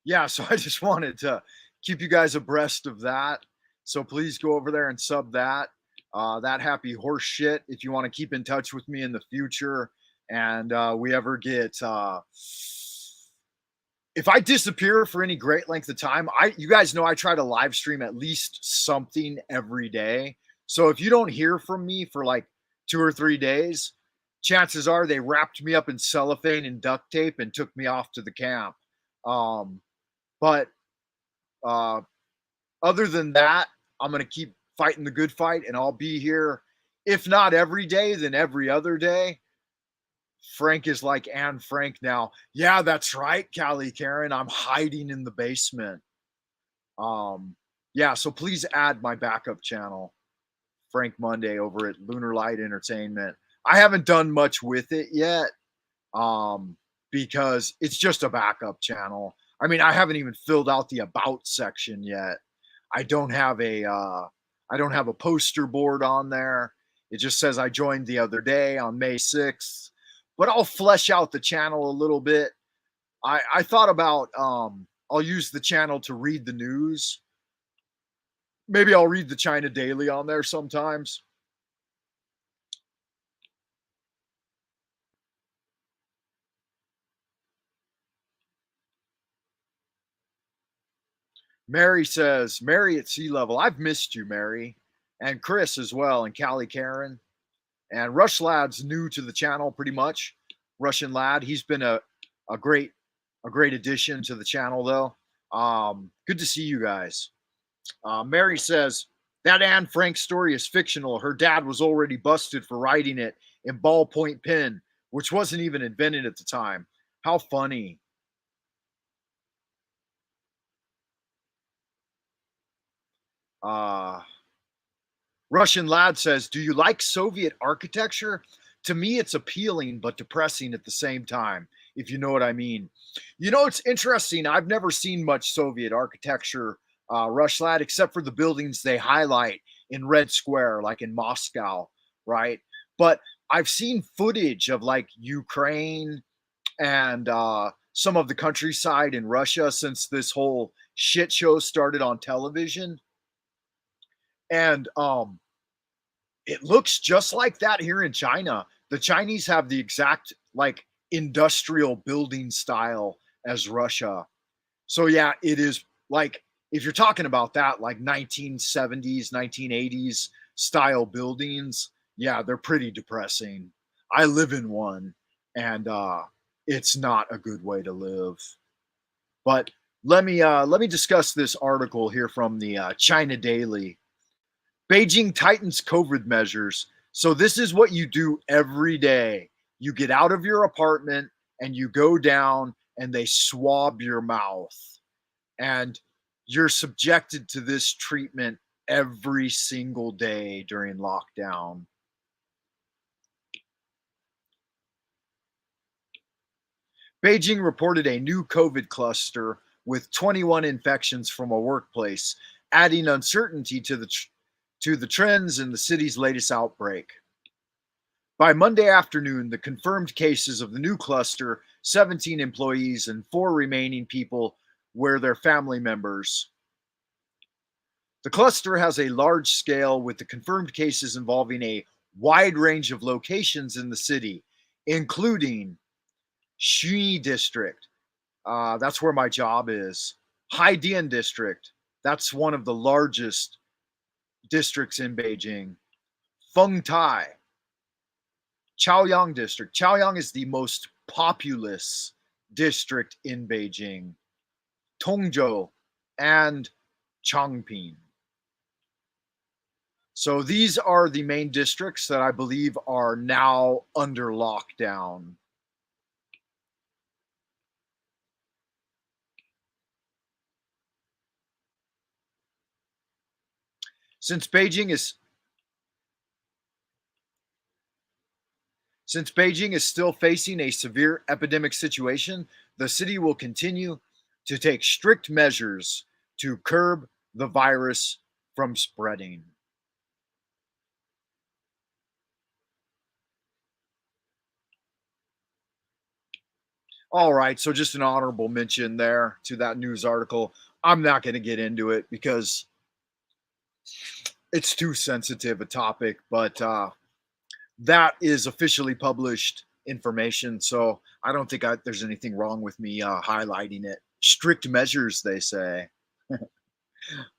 Speaker 1: Yeah, so I just wanted to keep you guys abreast of that. So please go over there and sub that. That happy horse shit. If you want to keep in touch with me in the future, and we ever get if I disappear for any great length of time, you guys know I try to live stream at least something every day. So if you don't hear from me for like 2 or 3 days, chances are they wrapped me up in cellophane and duct tape and took me off to the camp. But other than that, I'm going to keep fighting the good fight, and I'll be here, if not every day, then every other day. Frank is like Anne Frank now. Yeah, that's right, Callie Karen. I'm hiding in the basement. Yeah, so please add my backup channel, Frank Monday, over at Lunar Light Entertainment. I haven't done much with it yet, because it's just a backup channel. I mean, I haven't even filled out the about section yet. I don't have a poster board on there. It just says I joined the other day on May 6th. But I'll flesh out the channel a little bit. I thought about I'll use the channel to read the news. Maybe I'll read the China Daily on there sometimes. Mary says, Mary at sea level. I've missed you, Mary. And Chris as well, and Callie Karen. And Rush Lad's new to the channel pretty much. Russian Lad. He's been a great addition to the channel though. Good to see you guys. Mary says, that Anne Frank story is fictional. Her dad was already busted for writing it in ballpoint pen, which wasn't even invented at the time. How funny. Russian Lad says, do you like Soviet architecture? To me, it's appealing but depressing at the same time, if you know what I mean. You know, it's interesting. I've never seen much Soviet architecture, Rush Lad, except for the buildings they highlight in Red Square, like in Moscow, right? But I've seen footage of like Ukraine and some of the countryside in Russia since this whole shit show started on television. And it looks just like that here in China. The Chinese have the exact like industrial building style as Russia. So yeah, it is like if you're talking about that, like 1970s, 1980s style buildings, yeah, they're pretty depressing. I live in one, and it's not a good way to live. But let me discuss this article here from the China Daily. Beijing tightens COVID measures. So this is what you do every day. You get out of your apartment and you go down and they swab your mouth, and you're subjected to this treatment every single day during lockdown. Beijing reported a new COVID cluster with 21 infections from a workplace, adding uncertainty to the trends in the city's latest outbreak. By Monday afternoon, the confirmed cases of the new cluster, 17 employees and 4 remaining people, were their family members. The cluster has a large scale, with the confirmed cases involving a wide range of locations in the city, including Xunyi District. That's where my job is. Haidian District. That's one of the largest districts in Beijing. Fengtai. Chaoyang District. Chaoyang is the most populous district in Beijing. Tongzhou and Changping. So these are the main districts that I believe are now under lockdown. Since Beijing is Since Beijing is still facing a severe epidemic situation, the city will continue to take strict measures to curb the virus from spreading. All right, so just an honorable mention there to that news article. I'm not going to get into it because it's too sensitive a topic, but that is officially published information. So I don't think there's anything wrong with me highlighting it. Strict measures, they say,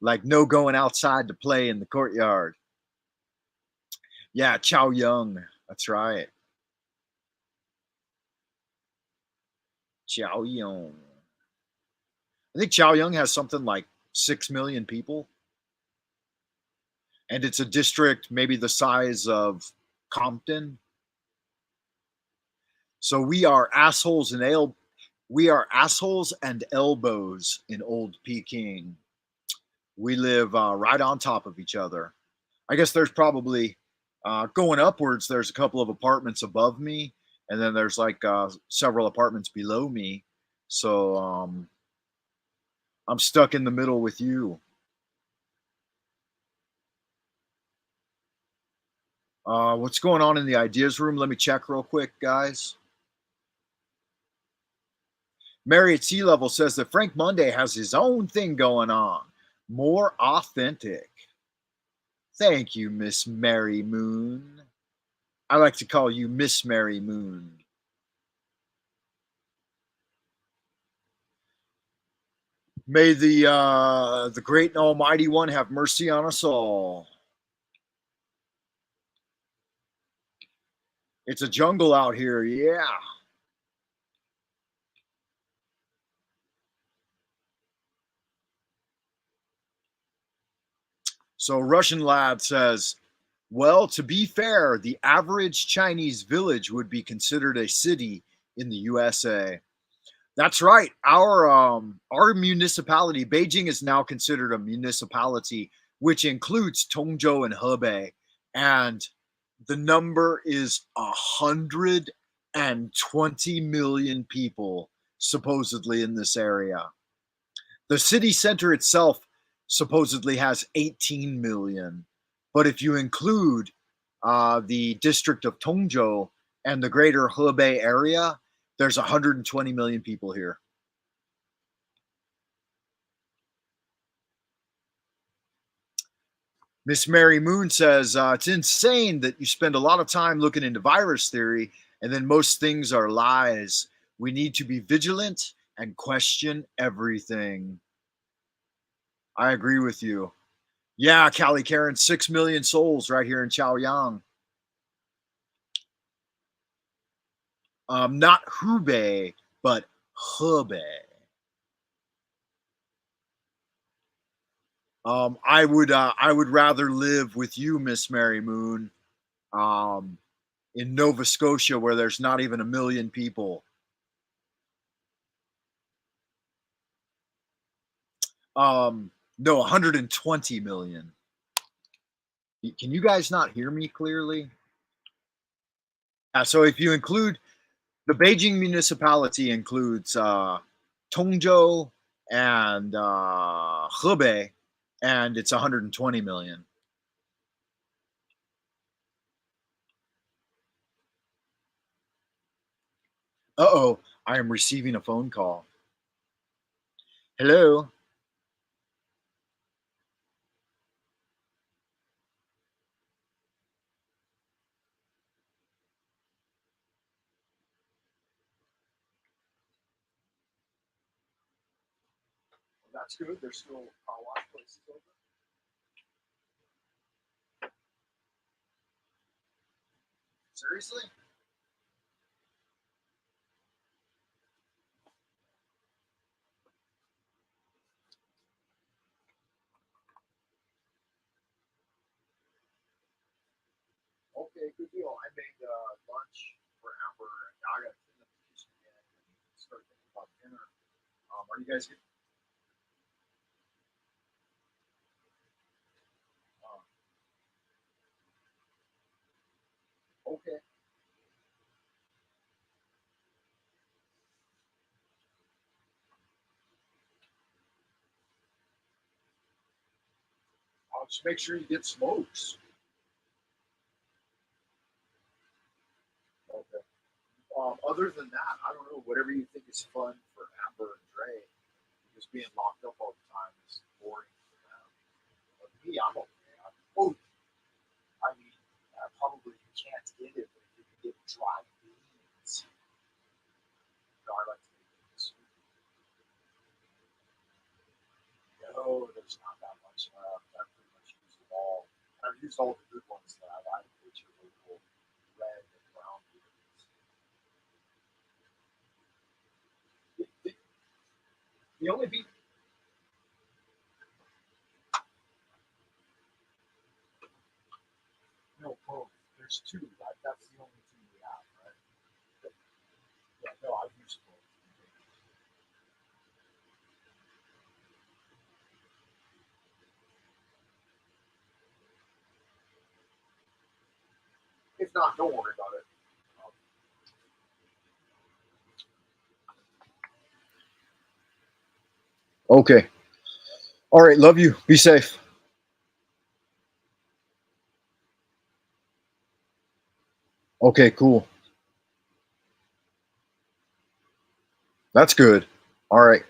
Speaker 1: like no going outside to play in the courtyard. Yeah, Chow Young. That's right. Chow Young. I think Chow Young has something like 6 million people. And it's a district maybe the size of Compton. So we are assholes and elbows in old Peking. We live right on top of each other. I guess there's probably going upwards. There's a couple of apartments above me, and then there's like several apartments below me. So I'm stuck in the middle with you. What's going on in the ideas room? Let me check real quick, guys. Mary at Sea Level says that Frank Monday has his own thing going on, more authentic. Thank you, Miss Mary Moon. I like to call you Miss Mary Moon. May the great and almighty one have mercy on us all. It's a jungle out here, yeah. So Russian lad says, well, to be fair, the average Chinese village would be considered a city in the USA. That's right. Our municipality, Beijing, is now considered a municipality, which includes Tongzhou and Hebei, and the number is 120 million people supposedly in this area. The city center itself supposedly has 18 million, but if you include the district of Tongzhou and the greater Hebei area, there's 120 million people here. Miss Mary Moon says, it's insane that you spend a lot of time looking into virus theory And then most things are lies. We need to be vigilant and question everything. I agree with you. Yeah, Callie Karen, 6 million souls right here in Chaoyang. Not Hubei, but Hebei. I would rather live with you, Miss Mary Moon, um, in Nova Scotia, where there's not even a million people. No, 120 million. Can you guys not hear me clearly? So if you include the Beijing municipality includes Tongzhou and Hebei, and it's 120 million. Uh-oh, I am receiving a phone call. Hello? That's good. There's still car wash places open. Seriously? Okay, good deal. I made lunch for Amber, and now I got to clean up the kitchen again and start thinking about dinner. Are you guys getting? Uh, okay. I'll just make sure you get smokes. Okay. Other than that, I don't know. Whatever you think is fun for Amber and Dre, because being locked up all the time is boring for them. But me, I'm okay. Oh, I mean, probably you can't get it, but if you can get dry beans, I like to make this. No, there's not that much left. I've pretty much used it all. I've used all the good ones that I like, which are local red and brown beans. The only bean, no, both. There's two. That's the only two we have, right? But, yeah, no, I've used both. If not, don't worry about it. Okay. All right. Love you. Be safe. Okay. Cool. That's good. All right.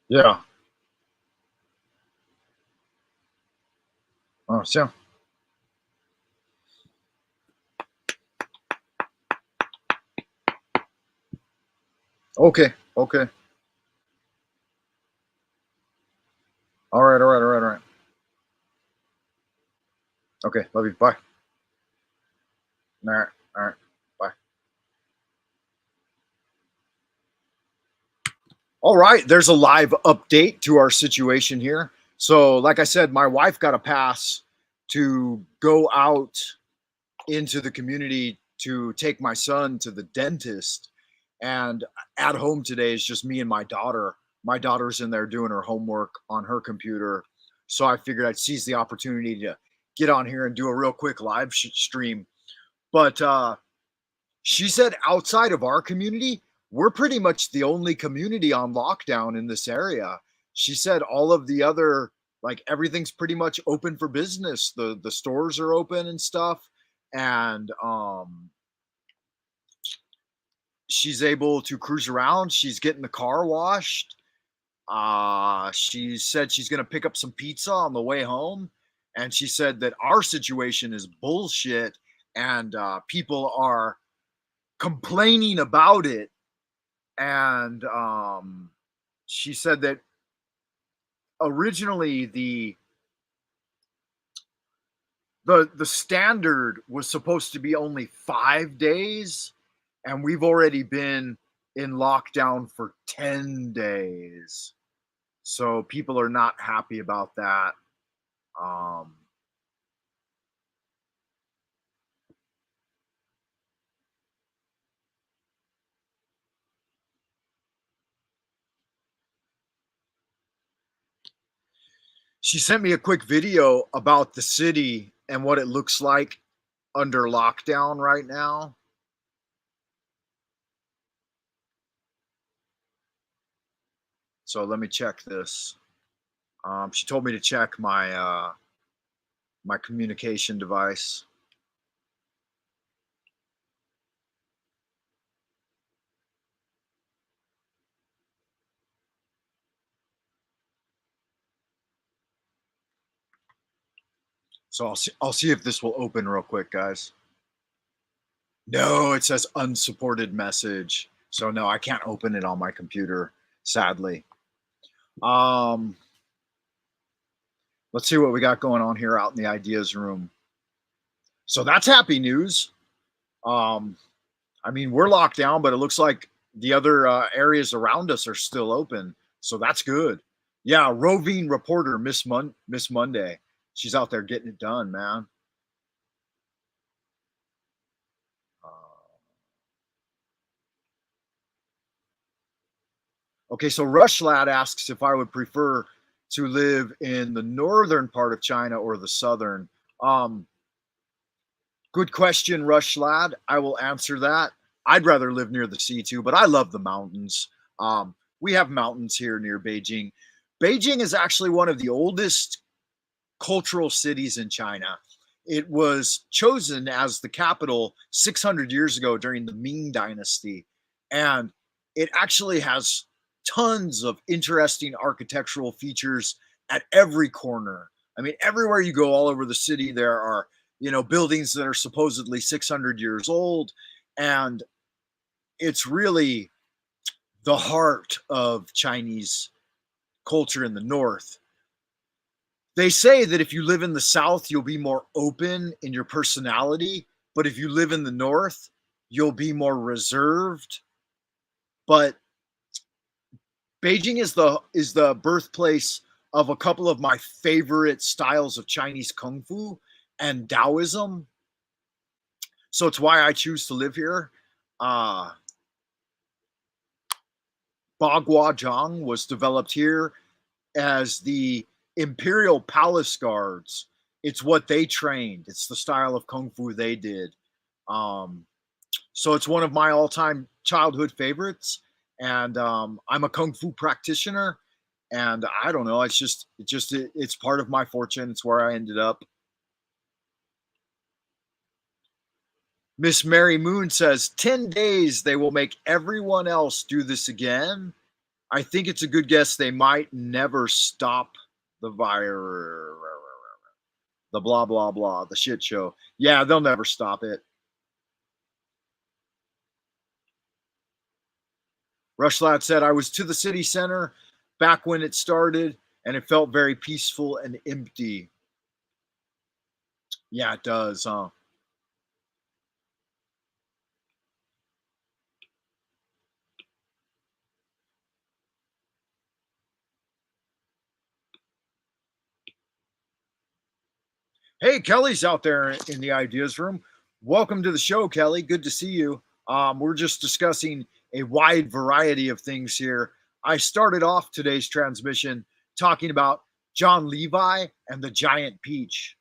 Speaker 1: Yeah. So. Okay. Okay. All right. All right. All right. All right. Okay. Love you. Bye. All right. All right. Bye. All right, there's a live update to our situation here. So, like I said, my wife got a pass to go out into the community to take my son to the dentist. And at home today is just me and my daughter. My daughter's in there doing her homework on her computer. So I figured I'd seize the opportunity to get on here and do a real quick live stream. But She said outside of our community, we're pretty much the only community on lockdown in this area. She said all of the other, like, everything's pretty much open for business. The stores are open and stuff. And she's able to cruise around. She's getting the car washed. She said she's going to pick up some pizza on the way home. And she said that our situation is bullshit and people are complaining about it. And she said that originally the standard was supposed to be only 5 days, and we've already been in lockdown for 10 days. So people are not happy about that. Um, she sent me a quick video about the city and what it looks like under lockdown right now. So let me check this. She told me to check my communication device. So I'll see if this will open real quick, guys. No, it says unsupported message. So no, I can't open it on my computer, sadly. Um, let's see what we got going on here out in the ideas room. So that's happy news. Um, I mean, we're locked down, but it looks like the other areas around us are still open. So that's good. Yeah, roving reporter Miss Monday. She's out there getting it done, man. Uh, okay, so Rushlad asks if I would prefer to live in the northern part of China or the southern. Um, Good question, Rushlad. I will answer that. I'd rather live near the sea too, but I love the mountains. We have mountains here near Beijing. Beijing is actually one of the oldest cultural cities in China. It was chosen as the capital 600 years ago during the Ming Dynasty. And it actually has tons of interesting architectural features at every corner. I mean, everywhere you go all over the city, there are, buildings that are supposedly 600 years old. And it's really the heart of Chinese culture in the north. They say that if you live in the South, you'll be more open in your personality. But if you live in the North, you'll be more reserved. But Beijing is the birthplace of a couple of my favorite styles of Chinese Kung Fu and Taoism. So it's why I choose to live here. Uh, Bagua Zhang was developed here as the Imperial Palace Guards. It's what they trained. It's the style of kung fu they did. Um, so it's one of my all-time childhood favorites. And I'm a kung fu practitioner. And I don't know. It's part of my fortune. It's where I ended up. Miss Mary Moon says 10 days they will make everyone else do this again. I think it's a good guess they might never stop the virus, the blah blah blah, the shit show. Yeah, they'll never stop it. Rushlat said, I was to the city center back when it started, and it felt very peaceful and empty. Yeah, it does, huh? Hey, Kelly's out there in the ideas room. Welcome to the show, Kelly. Good to see you. We're just discussing a wide variety of things here. I started off today's transmission talking about JonLevi and the giant peach.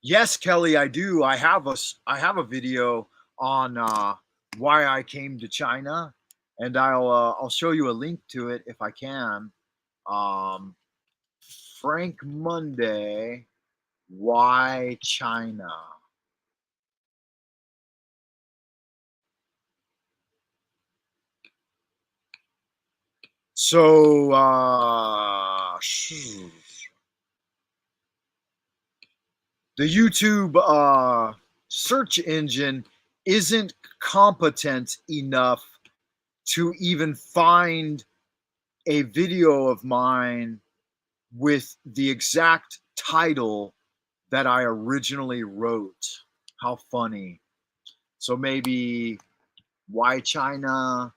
Speaker 1: Yes, Kelly, I do. I have a video on why I came to China, and I'll show you a link to it if I can. Um, Frank Monday, why China? So the YouTube search engine isn't competent enough to even find a video of mine with the exact title that I originally wrote. How funny. So maybe why China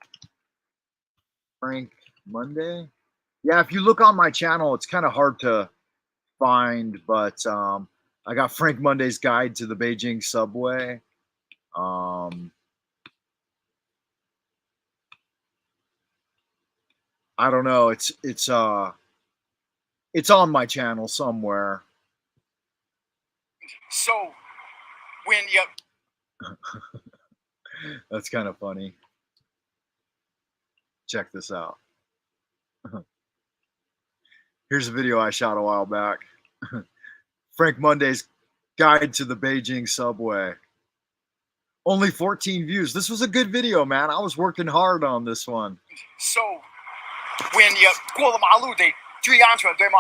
Speaker 1: Frank Monday? Yeah, if you look on my channel, it's kind of hard to find, but I got Frank Monday's guide to the Beijing subway. Um, I don't know. It's on my channel somewhere.
Speaker 2: So when you
Speaker 1: That's kind of funny. Check this out. Here's a video I shot a while back. Frank Monday's guide to the Beijing subway. Only 14 views. This was a good video, man. I was working hard on this one.
Speaker 2: so when you 过了马路得注意安全，对吗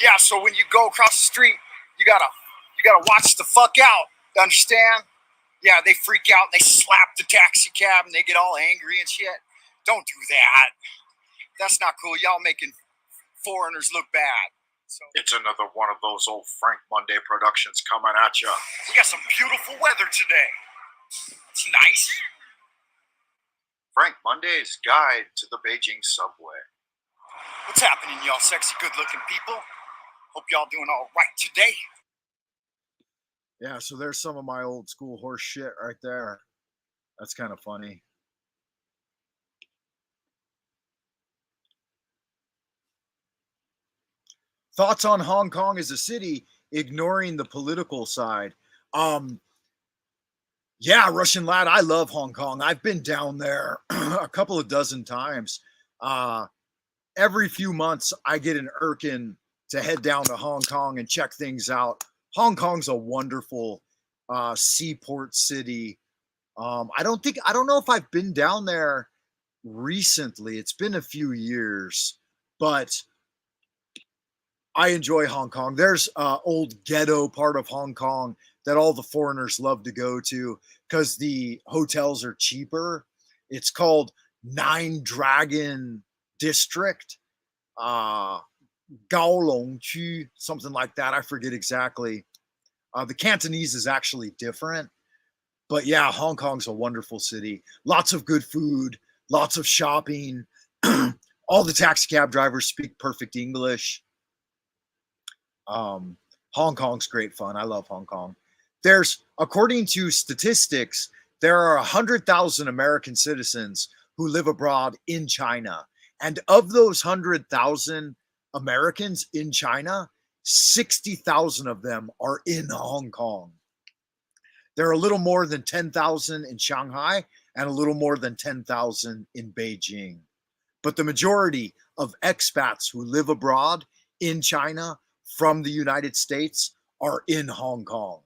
Speaker 2: ？Yeah. So when you go across the street, you gotta watch the fuck out. Understand? Yeah, they freak out. They slap the taxi cab and they get all angry and shit. Don't do that. That's not cool. Y'all making foreigners look bad. So
Speaker 1: It's another one of those old Frank Monday productions coming at you.
Speaker 2: we got some beautiful weather today. It's nice.
Speaker 1: Frank Monday's guide to the Beijing subway.
Speaker 2: What's happening, y'all sexy, good-looking people? Hope y'all doing all right today.
Speaker 1: Yeah, so there's some of my old school horse shit right there. That's kind of funny. Thoughts on Hong Kong as a city, ignoring the political side. Um, yeah, Russian lad, I love Hong Kong. I've been down there a couple of dozen times. Every few months, I get an Irkin to head down to Hong Kong and check things out. Hong Kong's a wonderful seaport city. I don't know if I've been down there recently. It's been a few years, but I enjoy Hong Kong. There's old ghetto part of Hong Kong that all the foreigners love to go to because the hotels are cheaper. It's called Nine Dragon District, uh, Gaolong Chu, something like that. I forget exactly. The Cantonese is actually different, but yeah, Hong Kong's a wonderful city. Lots of good food, lots of shopping. All the taxi cab drivers speak perfect English. Um, Hong Kong's great fun. I love Hong Kong. There's, according to statistics, there are 100,000 American citizens who live abroad in China. And of those 100,000 Americans in China, 60,000 of them are in Hong Kong. There are a little more than 10,000 in Shanghai and a little more than 10,000 in Beijing. But the majority of expats who live abroad in China from the United States are in Hong Kong.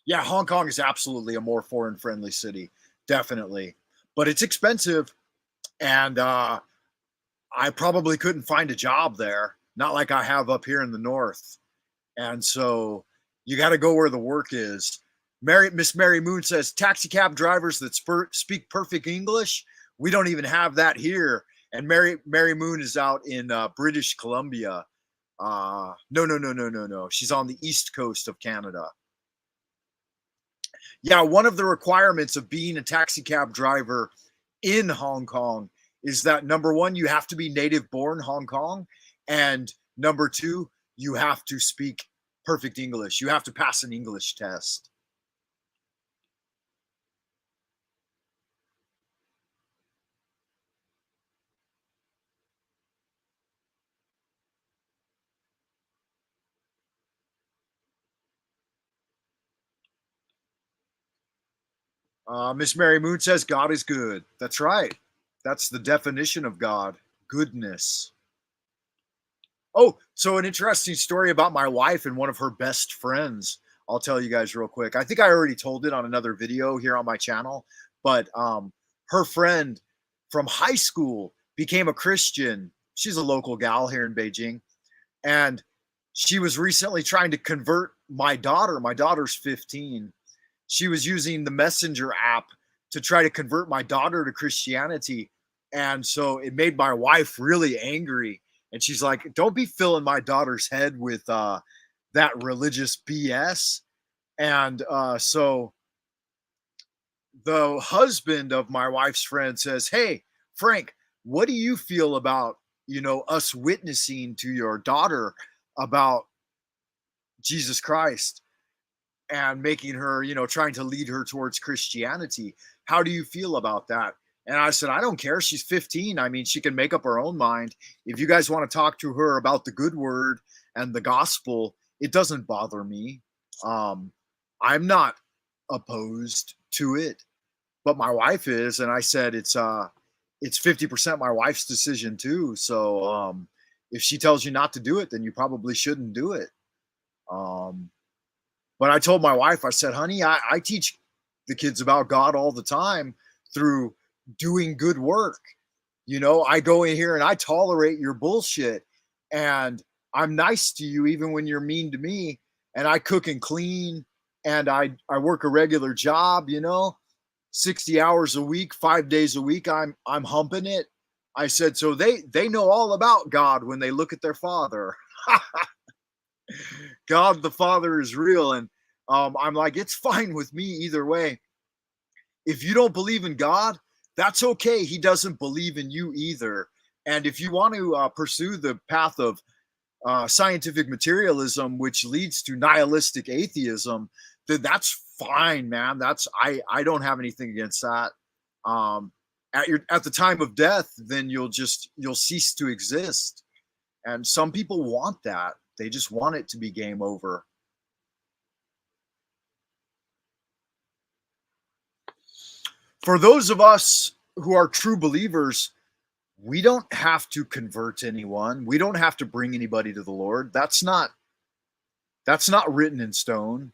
Speaker 1: Yeah, Hong Kong is absolutely a more foreign friendly city, definitely. But it's expensive, and I probably couldn't find a job there, not like I have up here in the north. And so you got to go where the work is. Miss Mary Moon says taxi cab drivers that speak perfect English. We don't even have that here. And Mary Moon is out in British Columbia. No. She's on the east coast of Canada. Yeah, one of the requirements of being a taxi cab driver in Hong Kong is that number one, you have to be native born Hong Kong, and number two, you have to speak perfect English. You have to pass an English test. Miss Mary Moon says God is good. That's right. That's the definition of God, goodness. Oh, so an interesting story about my wife and one of her best friends. I'll tell you guys real quick. I think I already told it on another video here on my channel, but her friend from high school became a Christian. She's a local gal here in Beijing, and she was recently trying to convert my daughter. My daughter's 15. She was using the Messenger app to try to convert my daughter to Christianity. And so it made my wife really angry. And she's like, don't be filling my daughter's head with that religious BS. And so the husband of my wife's friend says, hey, Frank, what do you feel about, us witnessing to your daughter about Jesus Christ and making her, trying to lead her towards Christianity? How do you feel about that? And I said, I don't care. She's 15. I mean, she can make up her own mind. If you guys want to talk to her about the good word and the gospel, it doesn't bother me. I'm not opposed to it, but my wife is. And I said, it's 50% my wife's decision too. So if she tells you not to do it, then you probably shouldn't do it. But I told my wife, I said, honey, I teach the kids about God all the time through doing good work. I go in here and I tolerate your bullshit, and I'm nice to you even when you're mean to me, and I cook and clean, and I work a regular job, 60 hours a week, 5 days a week. I'm humping it. I said, so they know all about God when they look at their father. God the Father is real. And I'm like, it's fine with me either way. If you don't believe in God, that's okay. He doesn't believe in you either. And if you want to pursue the path of scientific materialism, which leads to nihilistic atheism, then that's fine, man. I don't have anything against that. At the time of death, then you'll cease to exist. And some people want that. They just want it to be game over. For those of us who are true believers, we don't have to convert anyone. We don't have to bring anybody to the Lord. That's not written in stone.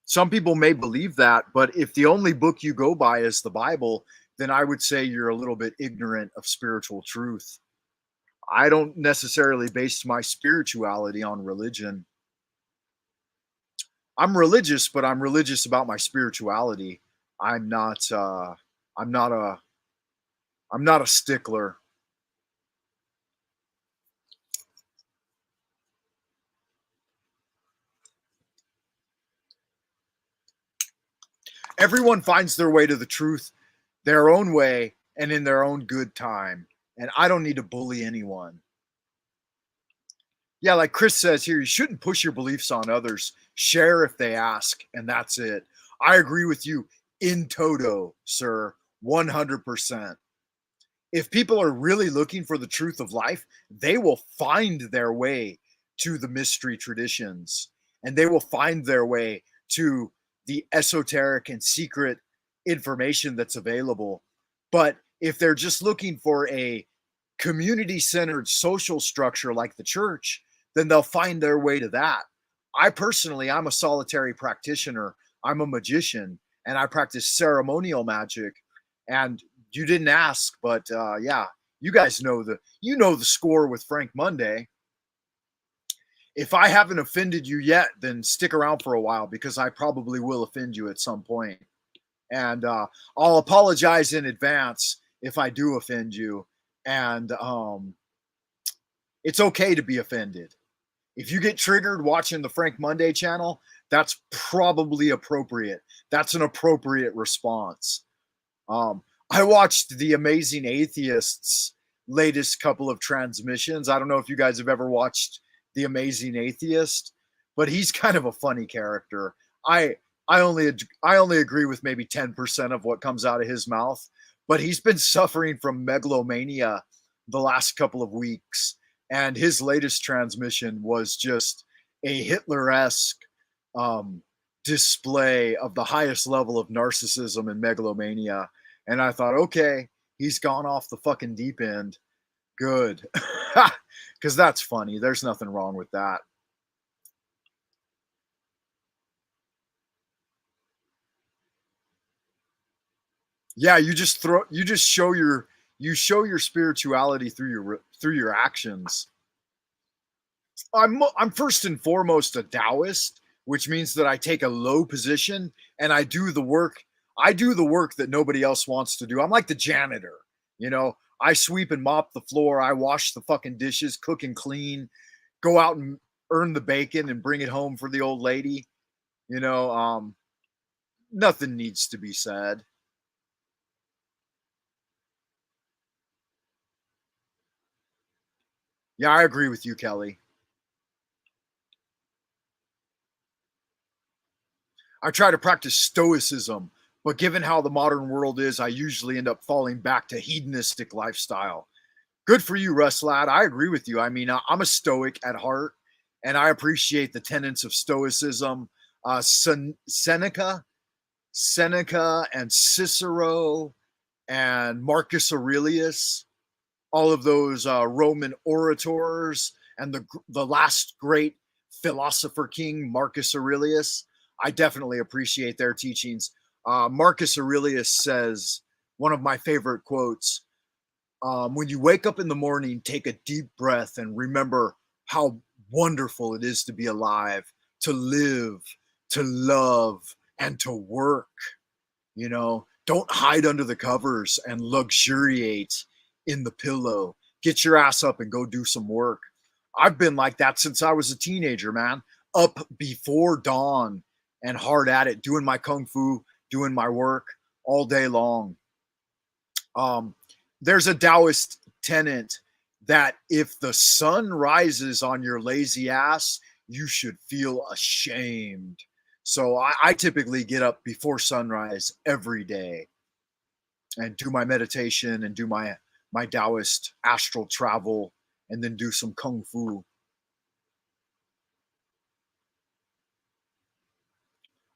Speaker 1: Some people may believe that, but if the only book you go by is the Bible, then I would say you're a little bit ignorant of spiritual truth. I don't necessarily base my spirituality on religion. I'm religious, but I'm religious about my spirituality. I'm not I'm not a I'm not a stickler. Everyone finds their way to the truth their own way and in their own good time. And I don't need to bully anyone. Yeah, like Chris says here, you shouldn't push your beliefs on others. Share if they ask, and that's it. I agree with you in toto, sir, 100%. If people are really looking for the truth of life, they will find their way to the mystery traditions, and they will find their way to the esoteric and secret information that's available. But if they're just looking for a community centered social structure like the church, then they'll find their way to that. I'm a solitary practitioner. I'm a magician, and I practice ceremonial magic. And you didn't ask, but yeah, you guys know the score with Frank Monday. If I haven't offended you yet, then stick around for a while, because I probably will offend you at some point. And I'll apologize in advance if I do offend you. And it's okay to be offended. If you get triggered watching the Frank Monday channel, that's probably appropriate. That's an appropriate response. I watched the Amazing Atheist's latest couple of transmissions. I don't know if you guys have ever watched the Amazing Atheist, but he's kind of a funny character. I only agree with maybe 10% of what comes out of his mouth, but he's been suffering from megalomania the last couple of weeks, and his latest transmission was just a Hitler-esque display of the highest level of narcissism and megalomania. And I thought, okay, he's gone off the fucking deep end. Good. Because that's funny. There's nothing wrong with that. Yeah, you just show your spirituality through your actions. I'm first and foremost a Taoist, which means that I take a low position and I do the work. I do the work that nobody else wants to do. I'm like the janitor, you know. I sweep and mop the floor. I wash the fucking dishes, cook and clean, go out and earn the bacon and bring it home for the old lady. You know, nothing needs to be said. Yeah, I agree with you, Kelly. I try to practice stoicism, but given how the modern world is, I usually end up falling back to hedonistic lifestyle. Good for you, Russ Lad. I agree with you. I mean, I'm a stoic at heart, and I appreciate the tenets of stoicism. Seneca, and Cicero, and Marcus Aurelius, all of those Roman orators, and the last great philosopher king, Marcus Aurelius. I definitely appreciate their teachings. Marcus Aurelius says one of my favorite quotes: "When you wake up in the morning, take a deep breath and remember how wonderful it is to be alive, to live, to love, and to work." You know, don't hide under the covers and luxuriate in the pillow. Get your ass up and go do some work. I've been like that since I was a teenager, man. Up before dawn and hard at it, doing my kung fu, doing my work all day long. Um, there's a Taoist tenet that if the sun rises on your lazy ass, you should feel ashamed. So I typically get up before sunrise every day and do my meditation and do my Taoist astral travel and then do some kung fu.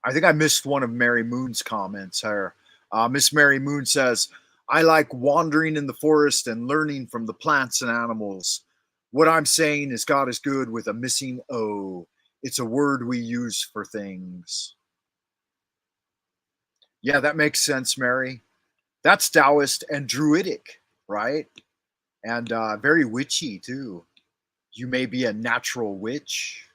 Speaker 1: I think I missed one of Mary Moon's comments here. Miss Mary Moon says, I like wandering in the forest and learning from the plants and animals. What I'm saying is God is good with a missing O. It's a word we use for things. Yeah, that makes sense, Mary. That's Taoist and Druidic, right? And very witchy too. You may be a natural witch.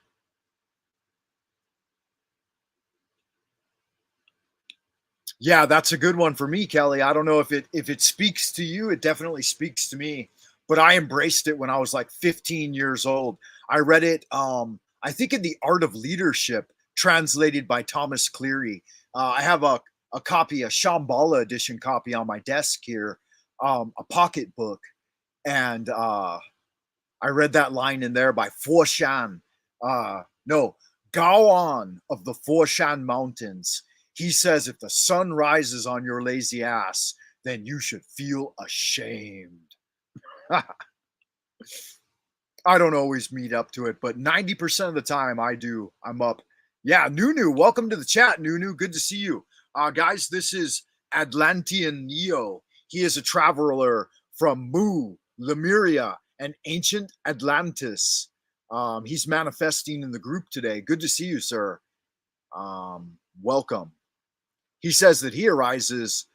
Speaker 1: Yeah, that's a good one for me, Kelly. I don't know if it speaks to you. It definitely speaks to me. But I embraced it when I was like 15 years old. I read it, I think, in The Art of Leadership, translated by Thomas Cleary. I have a copy, a Shambhala edition copy on my desk here, a pocket book. And I read that line in there by Foshan. No, Gaon of the Foshan Mountains. He says, if the sun rises on your lazy ass, then you should feel ashamed. I don't always meet up to it, but 90% of the time I do. I'm up. Yeah, Nunu, welcome to the chat, Nunu. Good to see you. Guys, this is Atlantean Neo. He is a traveler from Mu, Lemuria, and ancient Atlantis. He's manifesting in the group today. Good to see you, sir. Welcome. He says that he arises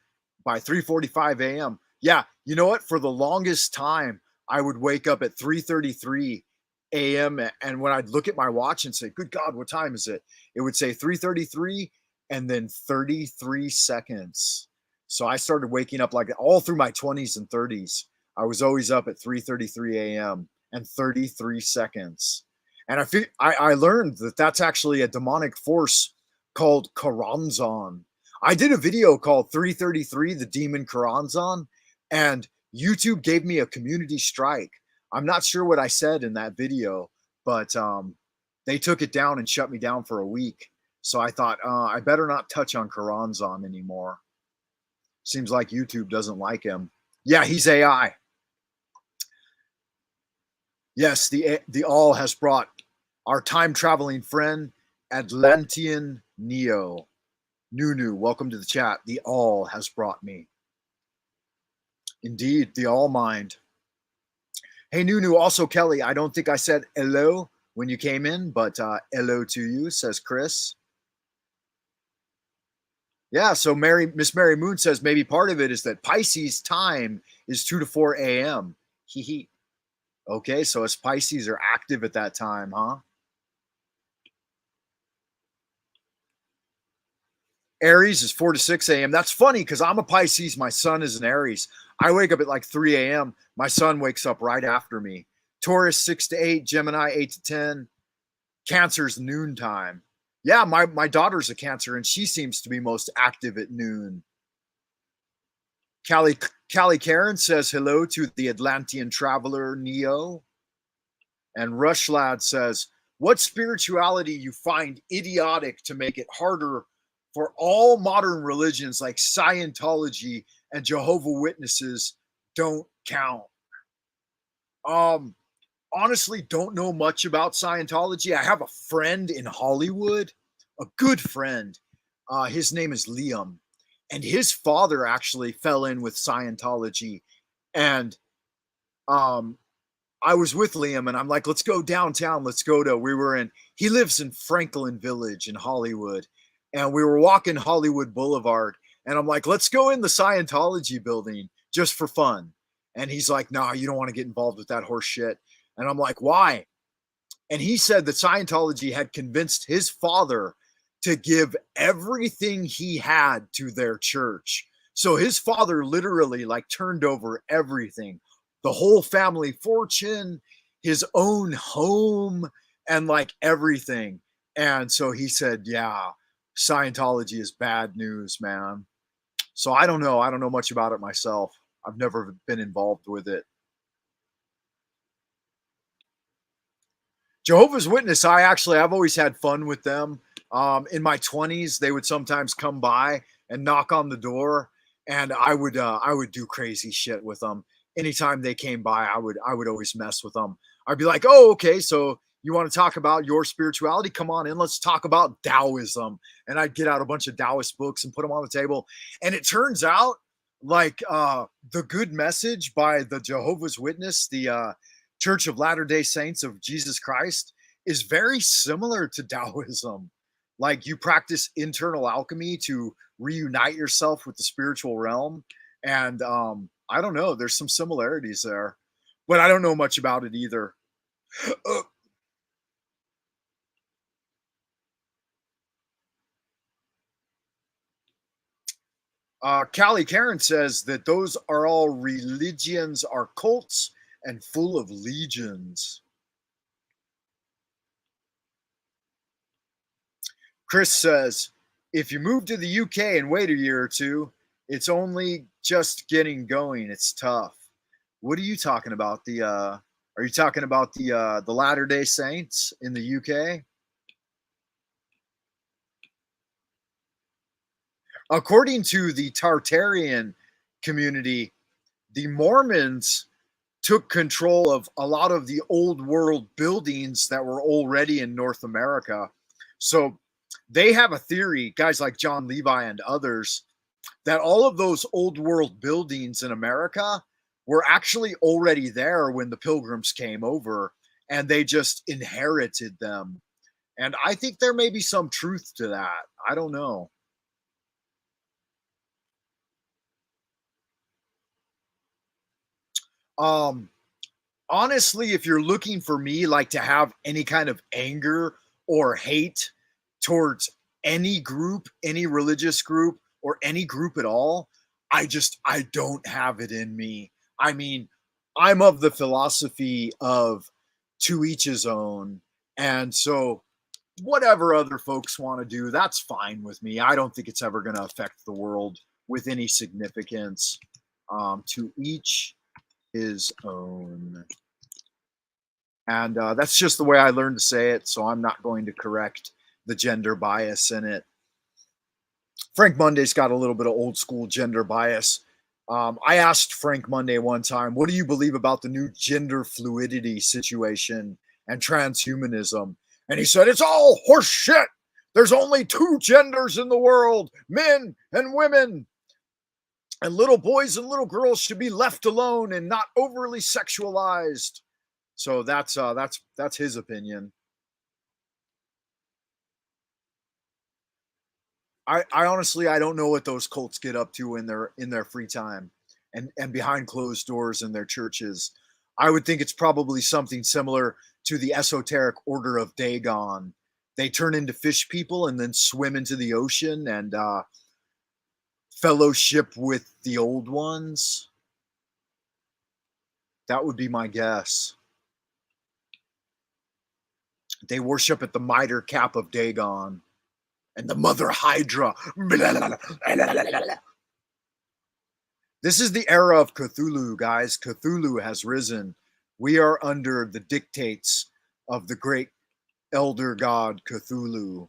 Speaker 1: by 3:45 a.m. Yeah, you know what? For the longest time, I would wake up at 3:33 a.m. and when I'd look at my watch and say, "Good God, what time is it?" It would say 3:33 and then 33 seconds. So I started waking up like all through my 20s and 30s. I was always up at 3:33 a.m. and 33 seconds. And I learned that that's actually a demonic force called Karanzan. I did a video called 333 The Demon Karanzan, and YouTube gave me a community strike. I'm not sure what I said in that video, but they took it down and shut me down for a week. So I thought, I better not touch on Karanzan anymore. Seems like YouTube doesn't like him. Yeah, he's AI. Yes, the all has brought our time traveling friend Atlantean Neo. Nunu, welcome to the chat. The all has brought me. Indeed, the all mind. Hey, Nunu, also Kelly, I don't think I said hello when you came in, but hello to you, says Chris. Yeah, so Miss Mary Moon says maybe part of it is that Pisces time is 2 to 4 a.m. Hee hee. Okay, so us Pisces are active at that time, huh? Aries is 4 to 6 a.m. That's funny because I'm a Pisces. My son is an Aries. I wake up at like 3 a.m. My son wakes up right after me. Taurus, 6 to 8. Gemini, 8 to 10. Cancer's noontime. Yeah, my daughter's a Cancer, and she seems to be most active at noon. Callie Karen says hello to the Atlantean traveler, Neo. And Rushlad says, what spirituality you find idiotic to make it harder for all modern religions like Scientology and Jehovah Witnesses don't count. Honestly, don't know much about Scientology. I have a friend in Hollywood, a good friend. His name is Liam, and his father actually fell in with Scientology. And I was with Liam, and I'm like, let's go downtown. He lives in Franklin Village in Hollywood. And we were walking Hollywood Boulevard. And I'm like, let's go in the Scientology building just for fun. And he's like, nah, you don't want to get involved with that horse shit. And I'm like, why? And he said that Scientology had convinced his father to give everything he had to their church. So his father literally like turned over everything, the whole family fortune, his own home, and like everything. And so he said, yeah, Scientology is bad news, man. So I don't know. I don't know much about it myself. I've never been involved with it. Jehovah's Witness, I've always had fun with them. In my 20s, they would sometimes come by and knock on the door, and I would do crazy shit with them. Anytime they came by, I would always mess with them. I'd be like, oh, okay, so you want to talk about your spirituality? Come on in, let's talk about Taoism. And I'd get out a bunch of Taoist books and put them on the table. And it turns out like the Good Message by the Jehovah's Witness, the Church of Latter-day Saints of Jesus Christ, is very similar to Taoism. Like you practice internal alchemy to reunite yourself with the spiritual realm. And I don't know, there's some similarities there, but I don't know much about it either. Callie Karen says that those are all religions, are cults and full of legions. Chris says, if you move to the UK and wait a year or two, it's only just getting going. It's tough. What are you talking about? Are you talking about the Latter-day Saints in the UK? According to the Tartarian community, the Mormons took control of a lot of the old world buildings that were already in North America. So they have a theory, guys like JonLevi and others, that all of those old world buildings in America were actually already there when the Pilgrims came over, and they just inherited them. And I think there may be some truth to that. I don't know. Um, Honestly, if you're looking for me like to have any kind of anger or hate towards any group, any religious group, or any group at all, I don't have it in me. I mean, I'm of the philosophy of to each his own. And so whatever other folks want to do, that's fine with me. I don't think it's ever going to affect the world with any significance. To each his own. And that's just the way I learned to say it. So I'm not going to correct the gender bias in it. Frank Monday's got a little bit of old school gender bias. I asked Frank Monday one time, what do you believe about the new gender fluidity situation and transhumanism? And he said, it's all horse shit. There's only two genders in the world, men and women. And little boys and little girls should be left alone and not overly sexualized. So that's his opinion. I honestly I don't know what those cults get up to in their free time and behind closed doors in their churches. I would think it's probably something similar to the esoteric order of Dagon. They turn into fish people and then swim into the ocean and fellowship with the old ones. That would be my guess. They worship at the mitre cap of Dagon and the Mother Hydra. This is the era of Cthulhu, guys. Cthulhu has risen. We are under the dictates of the great elder god Cthulhu.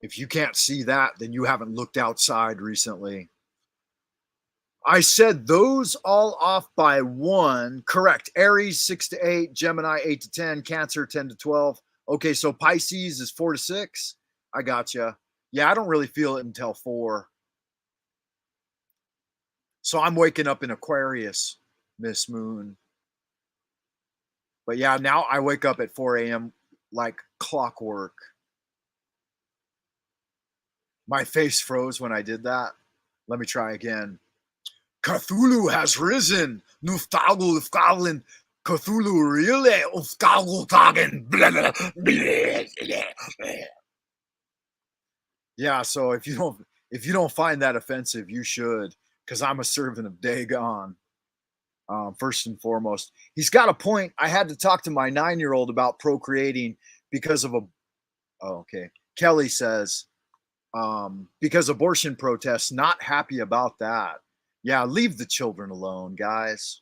Speaker 1: If you can't see that, then you haven't looked outside recently. I said those all off by one. Correct. Aries 6 to 8, Gemini 8 to 10, Cancer 10 to 12. Okay, so Pisces is 4 to 6. I gotcha. Yeah, I don't really feel it until 4. So I'm waking up in Aquarius, Miss Moon. But yeah, now I wake up at 4 a.m. like clockwork. My face froze when I did that. Let me try again. Cthulhu has risen. Nuftagu Ufgalin. Cthulhu really Ufgagu Tagen. Yeah, so if you don't find that offensive, you should, because I'm a servant of Dagon. First and foremost, he's got a point. I had to talk to my 9-year-old about procreating because of a. Oh, okay, Kelly says because abortion protests. Not happy about that. Yeah, leave the children alone, guys.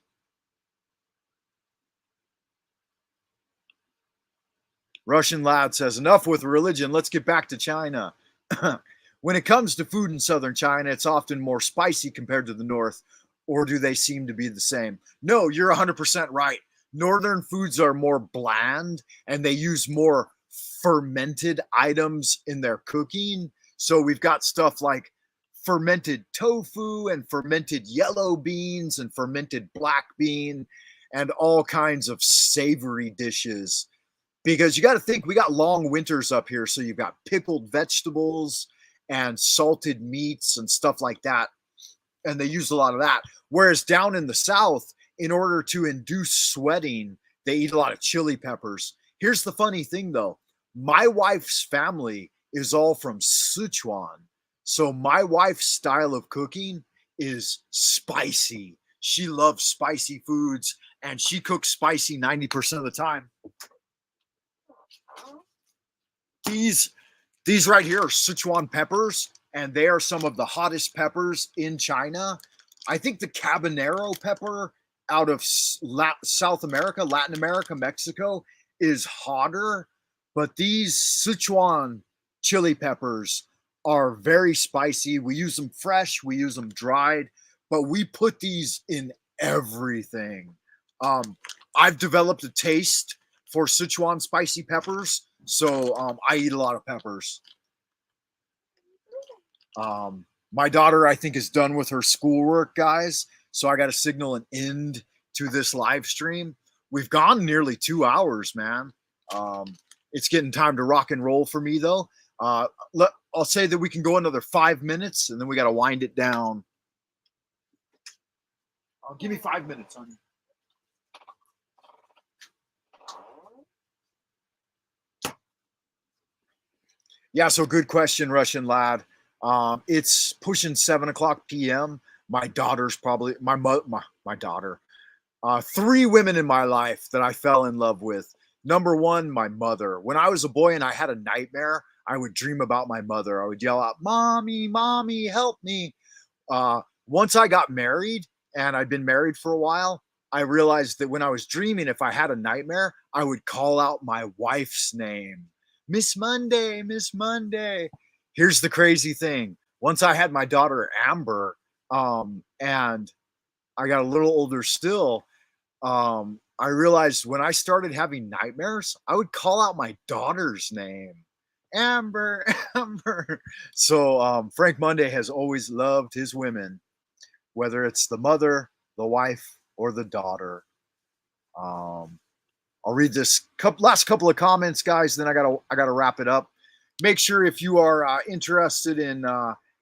Speaker 1: Russian lad says enough with religion. Let's get back to China. When it comes to food in southern China, it's often more spicy compared to the north, or do they seem to be the same? No, you're 100% right. Northern foods are more bland and they use more fermented items in their cooking. So we've got stuff like fermented tofu and fermented yellow beans and fermented black bean and all kinds of savory dishes. Because you got to think we got long winters up here. So you've got pickled vegetables and salted meats and stuff like that. And they use a lot of that. Whereas down in the South, in order to induce sweating, they eat a lot of chili peppers. Here's the funny thing though. My wife's family is all from Sichuan. So my wife's style of cooking is spicy. She loves spicy foods and she cooks spicy 90% of the time. These right here are Sichuan peppers, and they are some of the hottest peppers in China. I think the habanero pepper out of South America, Latin America, Mexico is hotter, but these Sichuan chili peppers are very spicy. We use them fresh, we use them dried, but we put these in everything. I've developed a taste for Sichuan spicy peppers, so I eat a lot of peppers. My daughter, I think, is done with her schoolwork, guys. So I got to signal an end to this live stream. We've gone nearly 2 hours, man. It's getting time to rock and roll for me, though. I'll say that we can go another 5 minutes, and then we got to wind it down. Give me 5 minutes, honey. Yeah, so good question, Russian lad. It's pushing 7 o'clock p.m. My daughter's probably my daughter. 3 women in my life that I fell in love with. Number one, my mother. When I was a boy and I had a nightmare, I would dream about my mother. I would yell out, "Mommy, mommy, help me!" Once I got married and I'd been married for a while, I realized that when I was dreaming, if I had a nightmare, I would call out my wife's name, Miss Monday, Miss Monday. Here's the crazy thing. Once I had my daughter Amber, and I got a little older still, I realized when I started having nightmares, I would call out my daughter's name. Amber, Amber. So Frank Monday has always loved his women, whether it's the mother, the wife, or the daughter. Um, I'll read this last couple of comments, guys. Then I gotta wrap it up. Make sure if you are interested in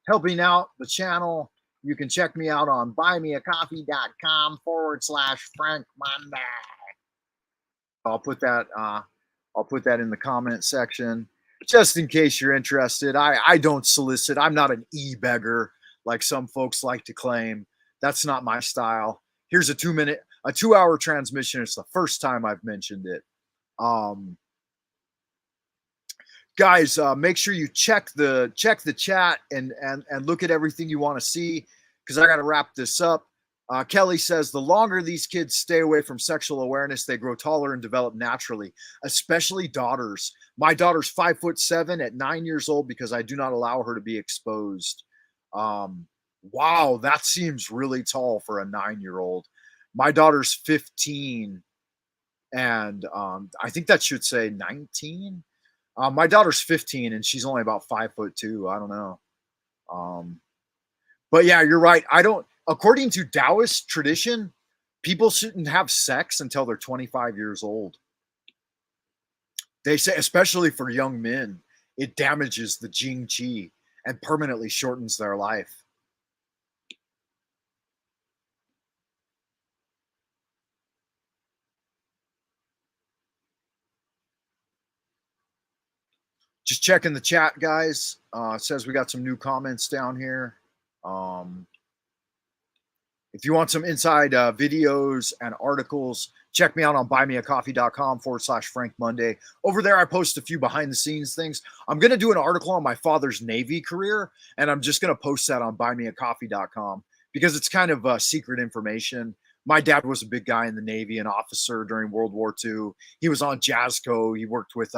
Speaker 1: helping out the channel, you can check me out on buymeacoffee.com/Frank Monday. I'll put that in the comment section just in case you're interested. I don't solicit. I'm not an e-beggar like some folks like to claim. That's not my style. Here's a 2-hour transmission. It's the first time I've mentioned it. Guys, make sure you check the chat and look at everything you want to see, because I got to wrap this up. Kelly says the longer these kids stay away from sexual awareness, they grow taller and develop naturally, especially daughters. My daughter's 5'7" at 9 years old because I do not allow her to be exposed. Wow, that seems really tall for a 9-year-old. My daughter's 15, and I think that should say 19. My daughter's 15 and she's only about 5'2". I don't know. But yeah, you're right. According to Taoist tradition, people shouldn't have sex until they're 25 years old. They say, especially for young men, it damages the Jing Qi and permanently shortens their life. Just checking the chat, guys. It says we got some new comments down here. If you want some inside videos and articles, check me out on buymeacoffee.com/Frank Monday. Over there, I post a few behind the scenes things. I'm going to do an article on my father's Navy career, and I'm just going to post that on buymeacoffee.com because it's kind of secret information. My dad was a big guy in the Navy, an officer during World War II. He was on JASCO. He worked with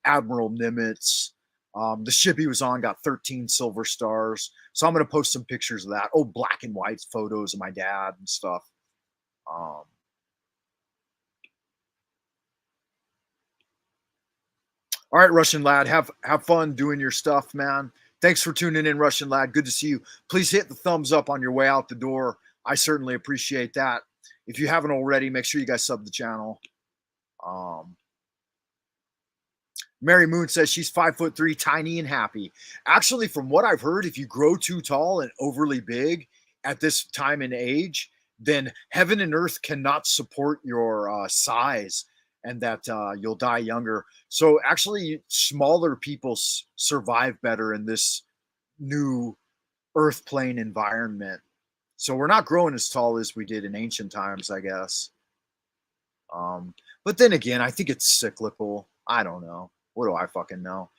Speaker 1: Admiral Nimitz. The ship he was on got 13 silver stars. So I'm going to post some pictures of that. Oh, black and white photos of my dad and stuff. All right, Russian Lad, have fun doing your stuff, man. Thanks for tuning in, Russian Lad. Good to see you. Please hit the thumbs up on your way out the door. I certainly appreciate that. If you haven't already, make sure you guys sub the channel. Mary Moon says she's 5'3", tiny and happy. Actually, from what I've heard, if you grow too tall and overly big at this time and age, then heaven and earth cannot support your size, and that you'll die younger. So actually, smaller people survive better in this new earth plane environment. So we're not growing as tall as we did in ancient times, I guess. But then again, I think it's cyclical. I don't know. What do I fucking know?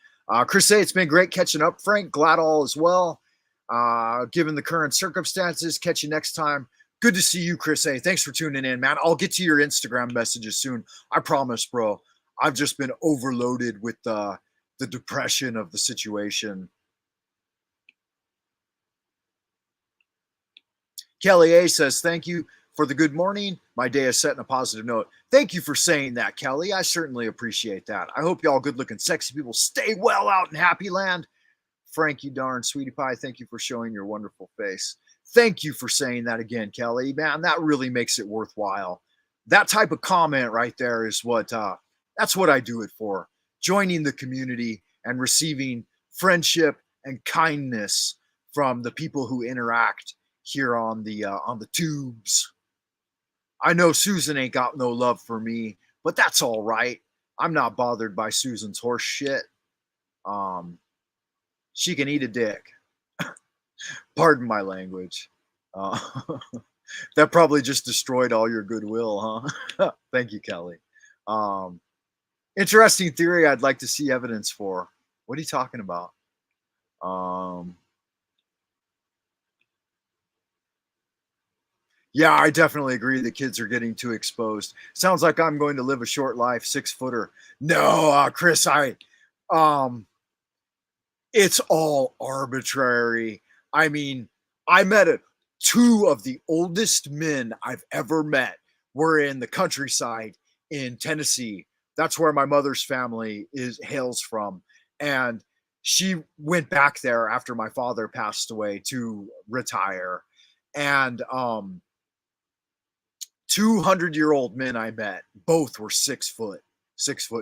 Speaker 1: Chris A, it's been great catching up, Frank. Glad all is well. Given the current circumstances, catch you next time. Good to see you, Chris A. Thanks for tuning in, man. I'll get to your Instagram messages soon. I promise, bro. I've just been overloaded with the depression of the situation. Kelly A says, thank you for the good morning. My day is set in a positive note. Thank you for saying that, Kelly. I certainly appreciate that. I hope y'all good looking, sexy people stay well out in Happy Land. Frank, you darn sweetie pie, thank you for showing your wonderful face. Thank you for saying that again, Kelly. Man, that really makes it worthwhile. That type of comment right there is that's what I do it for. Joining the community and receiving friendship and kindness from the people who interact here on the tubes. I know Susan ain't got no love for me, but that's all right. I'm not bothered by Susan's horse shit. She can eat a dick. Pardon my language. That probably just destroyed all your goodwill, huh? Thank you, Kelly. Interesting theory I'd like to see evidence for. What are you talking about? Yeah, I definitely agree the kids are getting too exposed. Sounds like I'm going to live a short life, 6-footer. No, Chris, it's all arbitrary. I mean, I met two of the oldest men I've ever met were in the countryside in Tennessee. That's where my mother's family hails from. And she went back there after my father passed away to retire. And 200-year-old men I met, both were 6 foot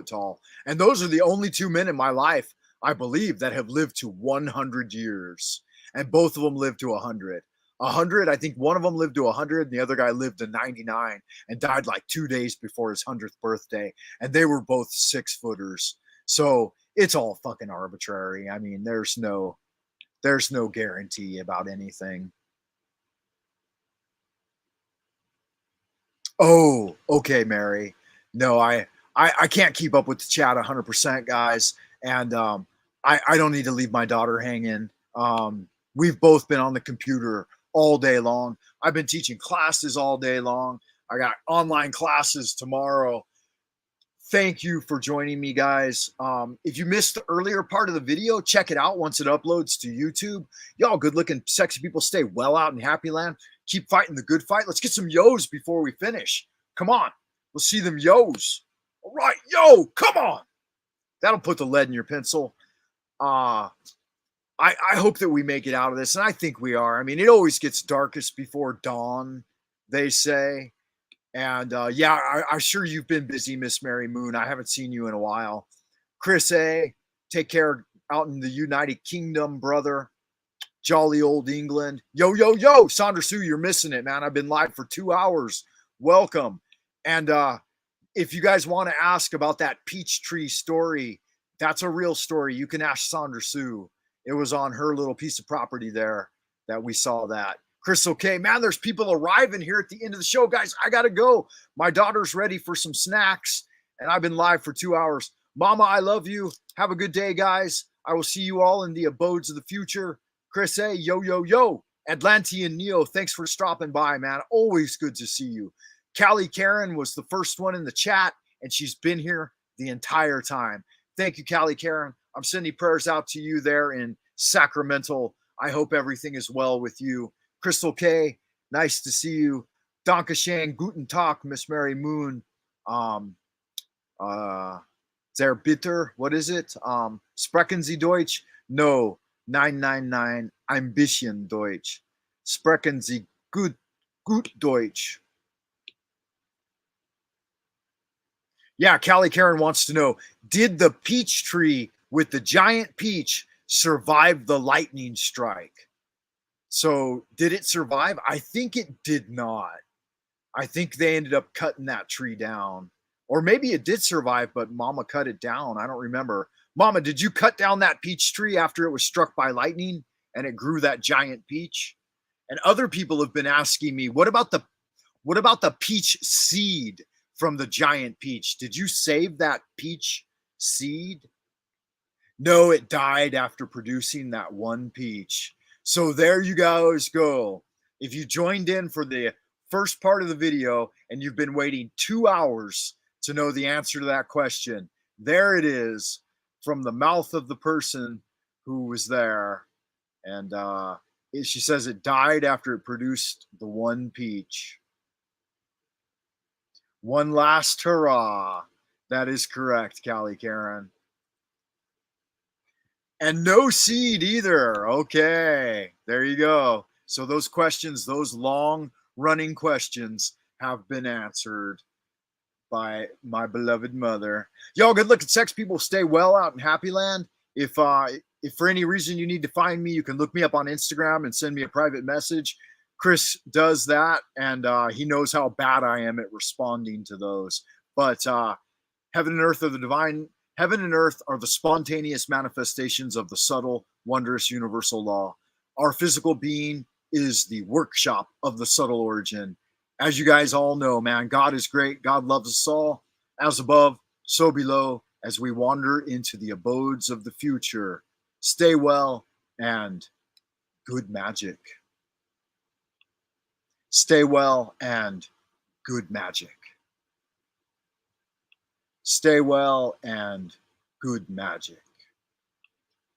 Speaker 1: tall. And those are the only two men in my life, I believe, that have lived to 100 years. And both of them lived to 100. 100, I think one of them lived to 100, and the other guy lived to 99 and died like 2 days before his 100th birthday. And they were both 6-footers. So it's all fucking arbitrary. I mean, there's no guarantee about anything. Oh, okay, Mary. No, I can't keep up with the chat 100%, guys, and I don't need to leave my daughter hanging. We've both been on the computer all day long. I've been teaching classes all day long. I got online classes tomorrow. Thank you for joining me, guys. If you missed the earlier part of the video, check it out once it uploads to YouTube. Y'all good-looking, sexy people, stay well out in Happy Land. Keep fighting the good fight. Let's get some yo's before we finish. Come on. Let's see them yo's. All right, yo, come on. That'll put the lead in your pencil. I hope that we make it out of this, and I think we are. I mean, it always gets darkest before dawn, they say. And yeah, I'm sure you've been busy, Miss Mary Moon. I haven't seen you in a while. Chris A., take care out in the United Kingdom, brother. Jolly old England. Yo, yo, yo, Sandra Sue, you're missing it, man. I've been live for 2 hours. Welcome. And if you guys want to ask about that peach tree story, that's a real story. You can ask Sandra Sue. It was on her little piece of property there that we saw that. Crystal K, man, there's people arriving here at the end of the show. Guys, I got to go. My daughter's ready for some snacks, and I've been live for 2 hours. Mama, I love you. Have a good day, guys. I will see you all in the abodes of the future. Chris A, yo, yo, yo. Atlantean Neo, thanks for stopping by, man. Always good to see you. Callie Karen was the first one in the chat, and she's been here the entire time. Thank you, Callie Karen. I'm sending prayers out to you there in Sacramento. I hope everything is well with you. Crystal K, nice to see you. Danke schön, guten Tag, Miss Mary Moon. Sehr bitter, what is it? Sprechen Sie Deutsch? No, 999, ein bisschen Deutsch. Sprechen Sie gut Deutsch. Yeah, Callie Karen wants to know, did the peach tree with the giant peach survive the lightning strike? So did it survive? I think it did not. I think they ended up cutting that tree down. Or maybe it did survive, but Mama cut it down. I don't remember. Mama, did you cut down that peach tree after it was struck by lightning and it grew that giant peach? And other people have been asking me, what about the peach seed from the giant peach? Did you save that peach seed? No, it died after producing that one peach. So there you guys go. If you joined in for the first part of the video and you've been waiting 2 hours to know the answer to that question, there it is from the mouth of the person who was there. And she says it died after it produced the one peach. One last hurrah. That is correct, Callie Karen. And no seed either. Okay, there you go. So those questions, those long running questions have been answered by my beloved mother. Y'all good looking sex people, stay well out in Happy Land. If for any reason you need to find me, you can look me up on Instagram and send me a private message. Chris does that, and he knows how bad I am at responding to those. But heaven and earth are the divine. Heaven and earth are the spontaneous manifestations of the subtle, wondrous universal law. Our physical being is the workshop of the subtle origin. As you guys all know, man, God is great. God loves us all. As above, so below, as we wander into the abodes of the future. Stay well and good magic. Stay well and good magic. Stay well and good magic.